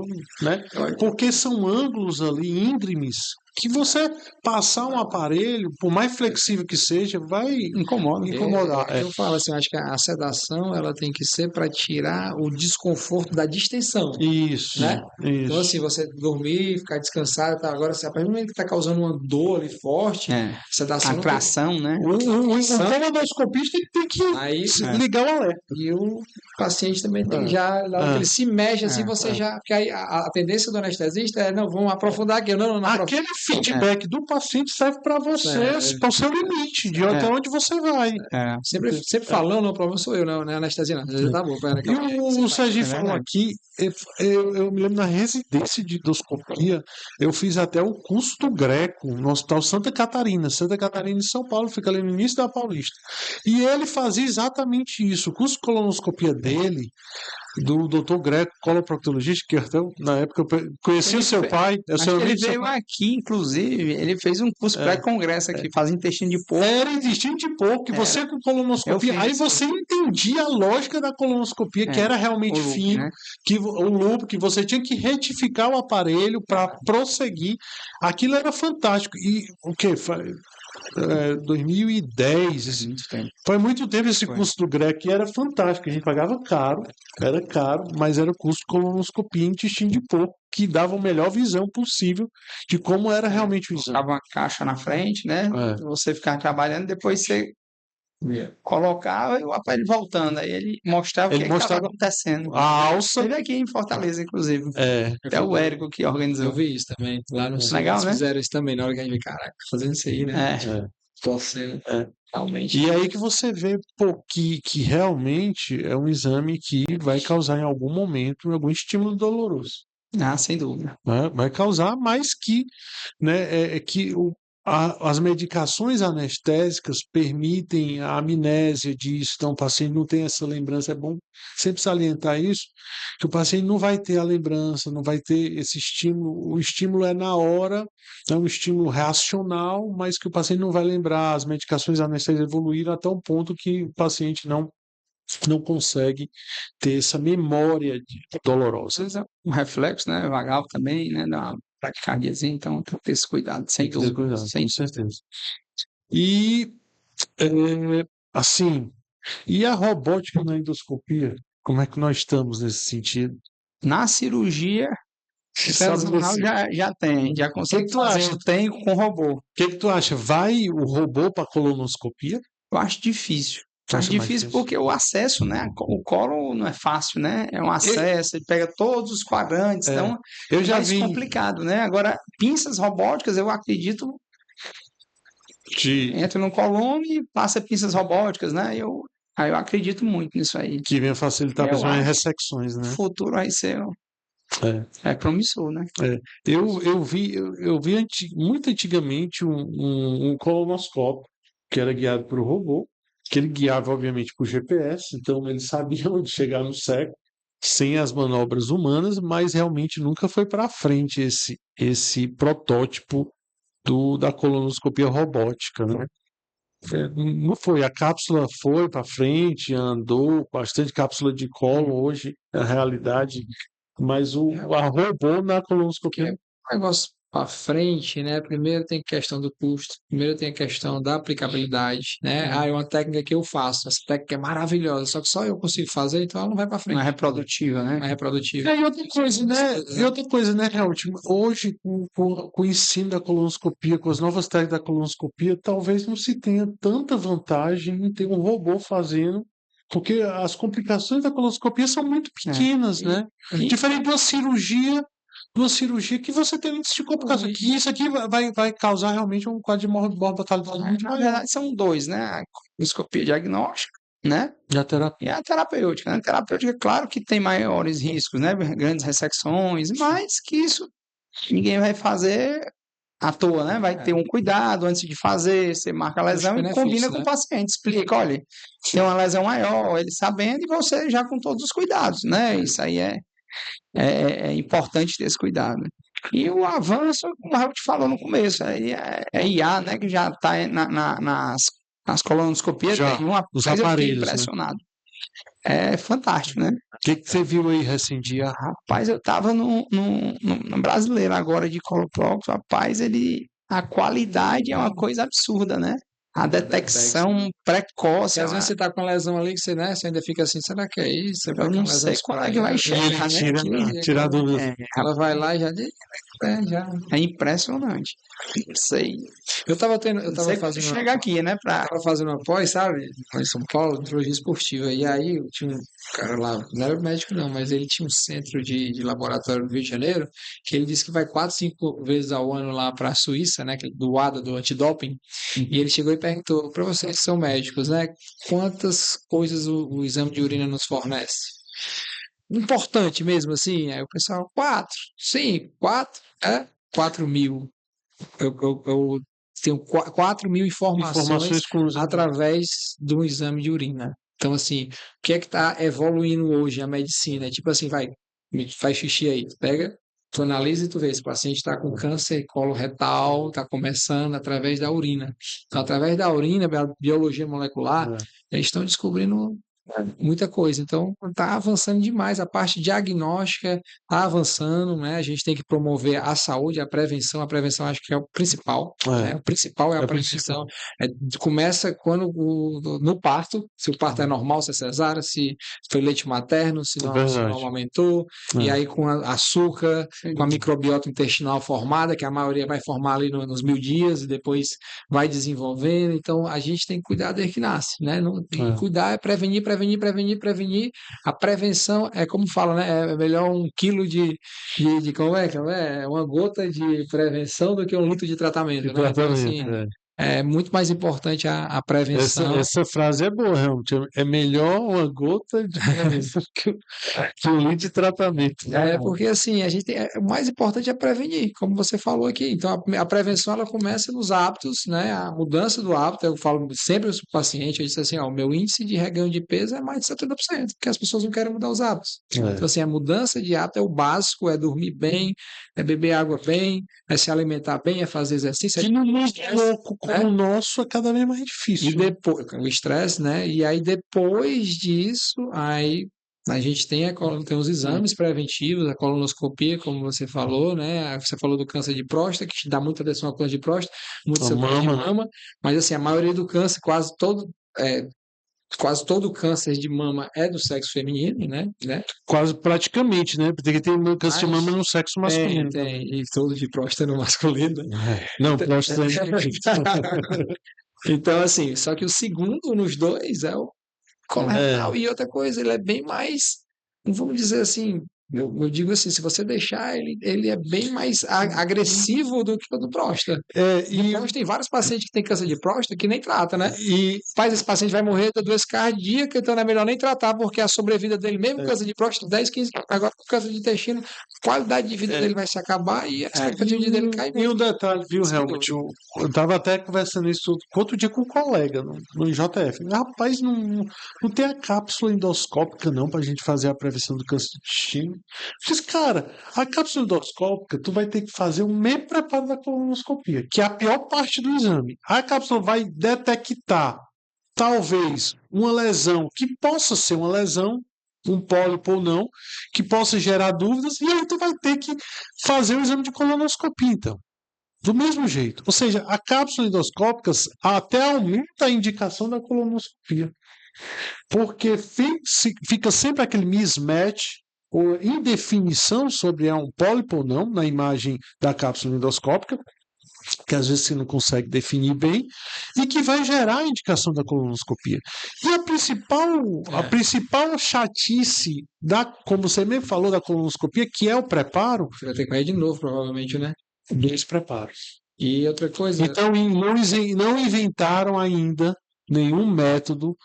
né? Porque são ângulos ali íngremes que você passar um aparelho, por mais flexível que seja, vai Incomoda. incomodar. Eu falo assim, eu acho que a sedação, ela tem que ser para tirar o desconforto da distensão, Isso, né? Então, isso. assim, você dormir, ficar descansado, tá? Agora, se a partir do momento que está causando uma dor ali forte, É. sedação A não tem. tração, né? O colonoscopista tem que Aí, É. ligar o alerta. e o paciente também tem É, que já, na hora que é, ele se mexe assim, É. você já. Porque aí a tendência do anestesista é, não, vamos aprofundar aqui. Não, Aquele feedback do paciente serve para você, É, para o seu limite, de até onde você vai. É. sempre falando, não, o problema sou eu, não é anestesia, não. Já tá bom, pera, E calma aí, o você vai. Serginho É falou verdade. aqui, eu me lembro na residência de endoscopia, eu fiz até o curso do Greco no Hospital Santa Catarina em São Paulo, fica ali no início da Paulista. E ele fazia exatamente isso. O curso de colonoscopia dele, do Dr. Greco, coloproctologista, que até na época eu conheci o Ele seu fe- pai, eu Acho sou que ele amigo do seu veio pai. aqui, inclusive, ele fez um curso É. pré-congresso aqui, faz intestino de porco. Era intestino de porco, que você com colonoscopia, Eu aí fiz. você entendia a lógica da colonoscopia, que É, era o realmente loop, fino, né? que o loop, que você tinha que retificar o aparelho para prosseguir. Aquilo era fantástico. E o que? 2010, Faz muito tempo. foi muito tempo esse Foi. curso do GREC e era fantástico. A gente pagava caro, era caro, mas era o curso de colonoscopia em intestino de porco, que dava a melhor visão possível de como era realmente o exame. Ficava uma caixa na frente, né? É. Você ficava trabalhando, depois você colocava e o aparelho voltando. Aí ele mostrava o Ele que estava mostrava acontecendo. a alça. Teve aqui em Fortaleza, inclusive. É, Até o Érico que Eu organizou. vi isso também. Lá no sul Legal, eles né? fizeram isso também, na hora que a gente viu, caraca, fazendo isso aí, né? É. torcendo, É. realmente. E aí que você vê que realmente é um exame que vai causar em algum momento algum estímulo doloroso, Ah, sem dúvida. né? Vai causar, mas que, né, que as medicações anestésicas permitem a amnésia disso, então o paciente não tem essa lembrança. É bom sempre salientar isso, que o paciente não vai ter a lembrança, não vai ter esse estímulo. O estímulo é na hora, é um estímulo reacional, mas que o paciente não vai lembrar. As medicações anestésicas evoluíram até um ponto que o paciente não consegue ter essa memória Às dolorosa. vezes é um reflexo, né? Vagal também, né? Dá uma taquicardiazinha, então tem que ter esse cuidado, sem Tem que ter dúvida. cuidado, Sem com certeza. E, assim, e a robótica na endoscopia? Como é que nós estamos nesse sentido? Na cirurgia Sabe tradicional você? já tem, já O que consegue que tu fazer. acha? Eu tenho com robô. O que que tu acha? Vai o robô para colonoscopia? Eu acho difícil. Tu Acho acha mais difícil difícil? porque o acesso, né? O colo não é fácil, né? É um Eu, acesso, ele pega todos os quadrantes, é, então eu é já mais vi complicado, né? Agora, pinças robóticas, eu acredito, de entra no colume e passa pinças robóticas, né? Aí eu acredito muito nisso aí. que venha facilitar Eu principalmente acho ressecções, que o né? futuro vai ser É, promissor, né? é. Eu vi muito antigamente um colonoscópio que era guiado por robô, que ele guiava, obviamente, por GPS, então ele sabia onde chegar no cego, sem as manobras humanas, mas realmente nunca foi para frente esse protótipo da colonoscopia robótica, né? Não foi, a cápsula foi para frente, andou, bastante cápsula de colo hoje, é a realidade, mas a robô na Que é colonoscopia. um negócio para frente, né? Primeiro tem questão do custo, primeiro tem a questão da aplicabilidade, né? Ah, é uma técnica que eu faço, essa técnica é maravilhosa, só que só eu consigo fazer, então ela não vai para Não é frente, reprodutiva, não né? é reprodutiva. E outra coisa, né? Helmut? Hoje, com o ensino da colonoscopia, com as novas técnicas da colonoscopia, talvez não se tenha tanta vantagem em ter um robô fazendo, porque as complicações da colonoscopia são muito É. pequenas, E, né? e, Diferente de uma cirurgia que você tem índice de complicação, que isso aqui vai causar realmente um quadro de mortalidade muito Na maior. verdade, são dois, né? A endoscopia diagnóstica, né? E a terapia. E a terapêutica, né? A terapêutica, claro que tem maiores riscos, né? Grandes ressecções, mas que isso ninguém vai fazer à toa, né? Vai ter um cuidado antes de fazer, você marca a os lesão e combina benefícios, com né? o paciente, explica, olha, tem uma lesão maior, ele sabendo e você já com todos os cuidados, né? Isso aí é importante ter esse cuidado. E o avanço, como o Raul te falou no começo, é IA, né? Que já está nas colonoscopias, Já, tem uma os coisa eu fiquei aparelhos, né? impressionado. É fantástico, né? O que você viu aí recente? Rapaz, eu tava no brasileiro agora de Coloprox, rapaz, a qualidade é uma coisa absurda, né? A detecção precoce, Porque às vezes você tá com a lesão ali que você, né, você ainda fica assim, será que é isso? Você vai eu com a não lesão sei quando é que vai escorregada, chegar, né? Tira a dúvida. ela vai lá e já diz, já. É impressionante. Não sei, Eu não tava sei quando fazendo chega aqui, né? tava fazendo uma pós, sabe? Lá em São Paulo, nutrologia esportiva. E aí eu tinha um cara lá, não era médico não, mas ele tinha um centro de laboratório no Rio de Janeiro, que ele disse que vai 4, 5 vezes ao ano lá para a Suíça, né? Do ADA, do antidoping. E ele chegou e perguntou, para vocês que são médicos, né? Quantas coisas o exame de urina nos fornece? Importante mesmo, assim. Aí o pessoal, 4, 5, 4, 4.000. Eu tenho 4.000 informações Informações com os. através do exame de urina. Então, assim, o que é que está evoluindo hoje a medicina? É tipo assim, faz xixi aí, pega, tu analisa e tu vê se o paciente está com câncer coloretal, está começando através da urina. Então, através da urina, biologia molecular, eles estão descobrindo muita coisa. Então, está avançando demais. A parte diagnóstica está avançando, né? A gente tem que promover a saúde, a prevenção. A prevenção acho que é o principal, né? O principal é a É prevenção. Começa quando no parto, se o parto é normal, se é cesárea, se foi leite materno, se não Verdade. amamentou, e É. aí com açúcar, com a microbiota intestinal formada, que a maioria vai formar ali nos 1.000 dias e depois vai desenvolvendo. Então, a gente tem que cuidar desde que nasce, né? Cuidar é prevenir, prevenir, prevenir, prevenir. A prevenção é como fala, né? É melhor 1 quilo como é? É uma gota de prevenção do que 1 litro de tratamento, né? Então, assim, Exatamente. é muito mais importante a Essa, prevenção. essa frase é boa, realmente. É melhor uma gota de prevenção que um litro de tratamento. Porque assim, o mais importante é prevenir, como você falou aqui. Então, a prevenção ela começa nos hábitos, né? A mudança do hábito. Eu falo sempre para o paciente, eu disse assim, ó, o meu índice de reganho de peso é mais de 70%, porque as pessoas não querem mudar os hábitos. É. Então, assim, a mudança de hábito é o básico, é dormir bem, é beber água bem, é se alimentar bem, é fazer exercício, Que no mundo louco né? como o nosso é cada vez mais E difícil. depois, o estresse, né? E aí, depois disso, aí a gente tem os exames preventivos, a colonoscopia, como você falou, né? Você falou do câncer de próstata, que dá muita atenção ao câncer de próstata, muito A seu câncer de mama, né? mama, mas assim, a maioria do câncer, quase todo câncer de mama é do sexo feminino, né? Quase praticamente, né? Porque tem câncer de Mas mama no sexo masculino também. tem, e todo de próstata no masculino, né? Não, próstata Então, assim, só que o segundo nos dois é o coloretal. E outra coisa, ele é bem mais, vamos dizer assim, eu digo assim, se você deixar, ele é bem mais agressivo do que o do próstata. e, Próstata, tem vários pacientes que têm câncer de próstata que nem trata, né? e Faz esse paciente vai morrer da doença cardíaca, então não é melhor nem tratar, porque a sobrevida dele, mesmo câncer de próstata, 10, 15, agora com câncer de intestino, a qualidade de vida dele vai se acabar e a expectativa de vida dele cai e um muito. detalhe, viu, Sem Helmut? Eu estava até conversando isso outro dia com um colega no IJF. Rapaz, não tem a cápsula endoscópica não para a gente fazer a prevenção do câncer de intestino. Eu disse, cara, a cápsula endoscópica tu vai ter que fazer um meio preparo da colonoscopia, que é a pior parte do exame. A cápsula vai detectar talvez uma lesão que possa ser uma lesão, um pólipo ou não, que possa gerar dúvidas, e aí tu vai ter que fazer o exame de colonoscopia, então. Do mesmo jeito. Ou seja, a cápsula endoscópica até aumenta a indicação da colonoscopia. Porque fica sempre aquele mismatch ou indefinição sobre é um pólipo ou não na imagem da cápsula endoscópica, que às vezes você não consegue definir bem, e que vai gerar a indicação da colonoscopia. E a principal chatice, como você mesmo falou, da colonoscopia, que é o preparo, Você vai ter que ir de novo, provavelmente, né? 2 preparos. E outra coisa, Então, não inventaram ainda nenhum método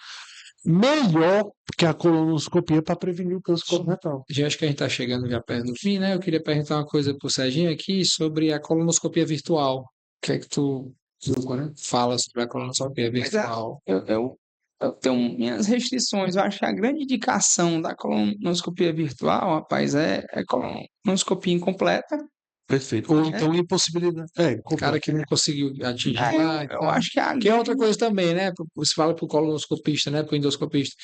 melhor que a colonoscopia para prevenir o câncer coloretal. já acho que a gente está chegando já perto do fim, né? Eu queria perguntar uma coisa para o Serginho aqui sobre a colonoscopia virtual. O que é que tu fala sobre a colonoscopia virtual? Eu tenho minhas restrições. Eu acho que a grande indicação da colonoscopia virtual, rapaz, é colonoscopia incompleta. Perfeito. Ou então impossibilidade. O cara que não conseguiu atingir É, lá e eu tal. acho que Que é outra coisa também, né? Você fala para o colonoscopista, né? Para o endoscopista.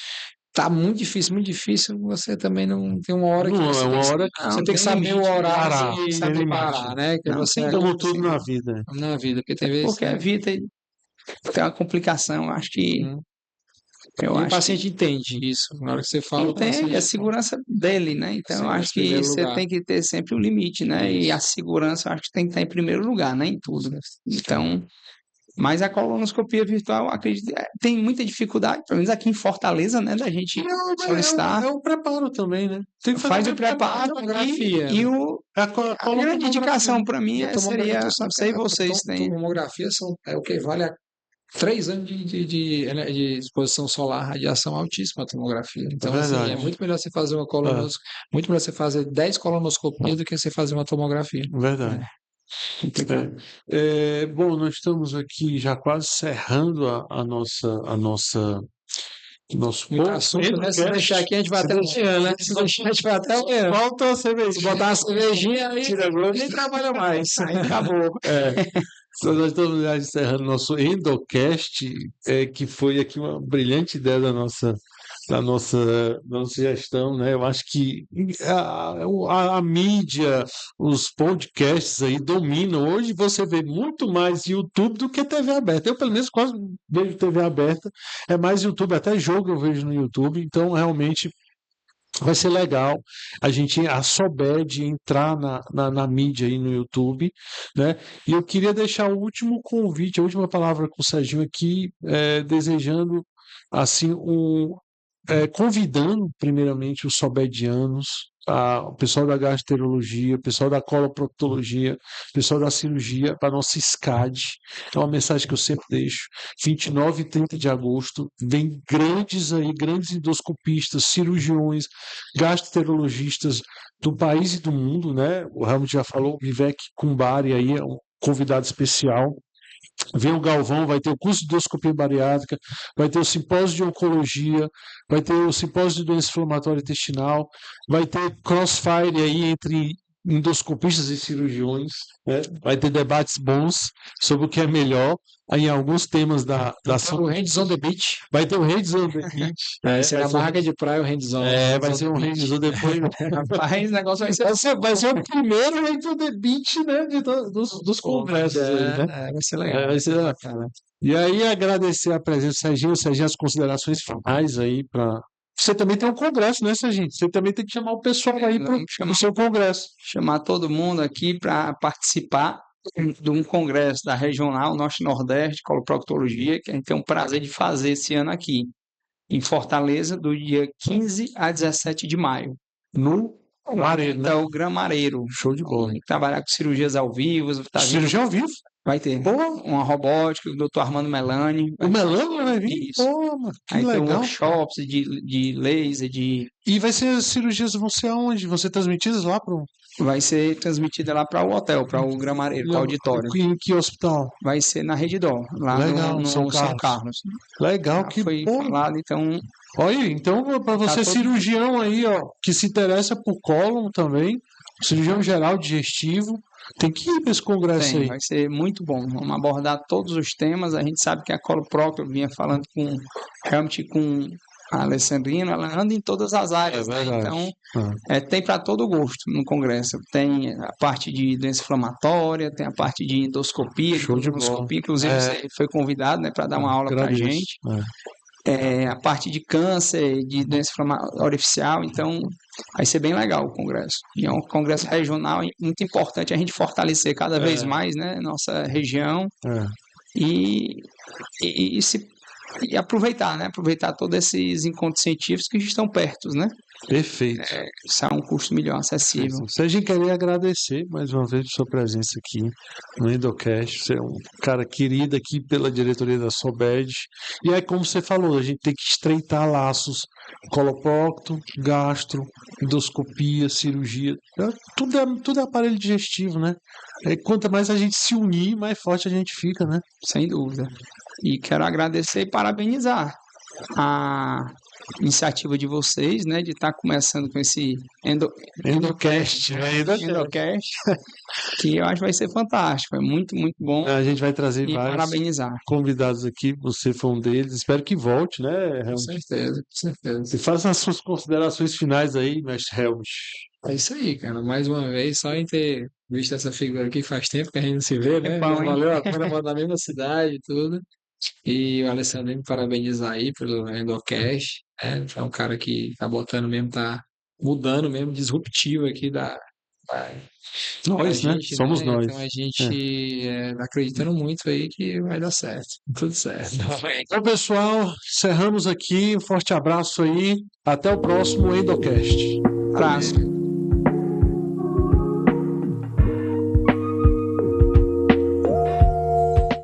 Tá muito difícil. Você também não tem uma hora que Não, você é tem uma que, hora você tem tem que saber o limite, horário parar, e tem saber limite. parar, né? Que Não, você tem como tudo na vida. na vida, porque tem vezes porque a vida tem uma complicação. Eu acho que e o paciente entende isso. Na hora que você fala, o entende paciente a segurança dele, né? Então, Sim, eu mas acho que primeiro você lugar. tem que ter sempre o limite, né? E a segurança, eu acho que tem que estar em primeiro lugar, né? Em tudo. Então, mas a colonoscopia virtual, eu acredito, tem muita dificuldade, pelo menos aqui em Fortaleza, né? Da gente solicitar. É o preparo também, né? Tem que fazer Faz o preparo tomografia. e a a grande colotomografia. indicação para mim E a tomografia, seria, tu sabe não sei que a vocês têm. tomografia é o que vale a 3 anos de exposição solar, radiação altíssima a tomografia. Então, assim, verdade. é muito melhor você fazer uma colonoscopia, muito melhor você fazer 10 colonoscopias do que você fazer uma tomografia. Verdade. Bom, nós estamos aqui já quase encerrando a nosso Muito assunto, né? Se deixar aqui, a gente vai até amanhã, né? Se deixar, a gente vai até amanhã. Falta a cerveja. Se botar uma cervejinha aí, nem trabalha mais. Aí acabou. Então, nós estamos já encerrando nosso Endocast, que foi aqui uma brilhante ideia da nossa gestão, né? Eu acho que a mídia, os podcasts aí dominam. Hoje você vê muito mais YouTube do que TV aberta. Eu, pelo menos, quase vejo TV aberta. É mais YouTube, até jogo eu vejo no YouTube. Então, realmente, vai ser legal a Sobed entrar na mídia aí no YouTube, né? E eu queria deixar o último convite, a última palavra com o Serginho aqui, desejando assim convidando primeiramente os sobedianos o pessoal da gastroenterologia, o pessoal da coloproctologia, o pessoal da cirurgia, para a nossa SCAD. É uma mensagem que eu sempre deixo. 29 e 30 de agosto, vem grandes endoscopistas, cirurgiões, gastroenterologistas do país e do mundo, né? O Helmut já falou, o Vivek Kumbari aí é um convidado especial. Vem o Galvão, vai ter o curso de endoscopia bariátrica, vai ter o simpósio de oncologia, vai ter o simpósio de doença inflamatória intestinal, vai ter crossfire aí entre endoscopistas e cirurgiões, né? Vai ter debates bons sobre o que é melhor em alguns temas da O Hands on the Beach. Vai ter o Hands on the Beach. Vai ser na barraca de praia o Hands on. Vai ser um Hands on depois. Rapaz, o negócio Vai ser o primeiro Hands on the Beach, né? Dos congressos aí, né? Vai ser legal. Vai ser bacana. E aí, agradecer a presença do Serginho. Serginho, as considerações finais aí para. Você também tem um congresso, né, Serginho? Você também tem que chamar o pessoal aí para o seu congresso. Chamar todo mundo aqui para participar de um congresso da Regional Norte-Nordeste, Coloproctologia, que a gente tem o prazer de fazer esse ano aqui, em Fortaleza, do dia 15 a 17 de maio. No Gramareiro, né? Então, Gramareiro. Show de bola. Trabalhar com cirurgias ao vivo. Cirurgia ao vivo? Vai ter. Boa. Uma robótica, o Dr. Armando Melani. O Melani vai vir? Isso. Pô, mano, que Aí legal. tem workshops de laser, E vai ser as cirurgias vão ser aonde? Vão ser transmitidas lá para vai ser transmitida lá para o hotel, para o Gramareiro, para o auditório. Em que hospital? Vai ser na Rede Dó, lá Legal, no São São Carlos. Carlos. Legal, Já que foi bom. falado, então Olha, então para você todo- cirurgião aí, ó, que se interessa por cólon também, cirurgião geral digestivo, tem que ir para esse congresso aí. vai ser muito bom. Vamos abordar todos os temas. A gente sabe que a coloprocto vinha falando com Helmut, com a Alessandrino, ela anda em todas as áreas, né? verdade. Então tem para todo gosto no congresso. Tem a parte de doença inflamatória, tem a parte de endoscopia, Show de bola. colonoscopia, inclusive você foi convidado, né, para dar uma aula para a Agradeço. gente. A parte de câncer, de doença inflamatória artificial, então vai ser bem legal o congresso. E é um congresso regional muito importante a gente fortalecer cada vez mais, né, nossa região e aproveitar, né, aproveitar todos esses encontros científicos que estão perto, né, Perfeito. isso é um custo melhor acessível. Serginho, queria agradecer mais uma vez por sua presença aqui no Endocast. Você é um cara querido aqui pela diretoria da Sobed. E aí, como você falou, a gente tem que estreitar laços. Coloprocto, gastro, endoscopia, cirurgia. Tudo é aparelho digestivo, né? Quanto mais a gente se unir, mais forte a gente fica, né? Sem dúvida. E quero agradecer e parabenizar a iniciativa de vocês, né, de estar começando com esse Endocast, Endocast, que eu acho que vai ser fantástico, é muito, muito bom. A gente vai trazer E vários parabenizar. convidados aqui, você foi um deles. Espero que volte, né, Com Helmut? certeza, com certeza. E faça as suas considerações finais aí, mestre Helmut. É isso aí, cara. Mais uma vez, só em ter visto essa figura aqui, faz tempo que a gente não se vê, né? bom, Já hein? valeu a pena morar na mesma cidade e tudo. E o Alessandro me parabenizar aí pelo Endocast, né? É um cara que tá botando mesmo, tá mudando mesmo, disruptivo aqui da Nós, né? gente, Somos nós. Então a gente tá acreditando muito aí que vai dar certo. Tudo certo. Então, pessoal, encerramos aqui. Um forte abraço aí. Até o próximo Endocast. Abraço.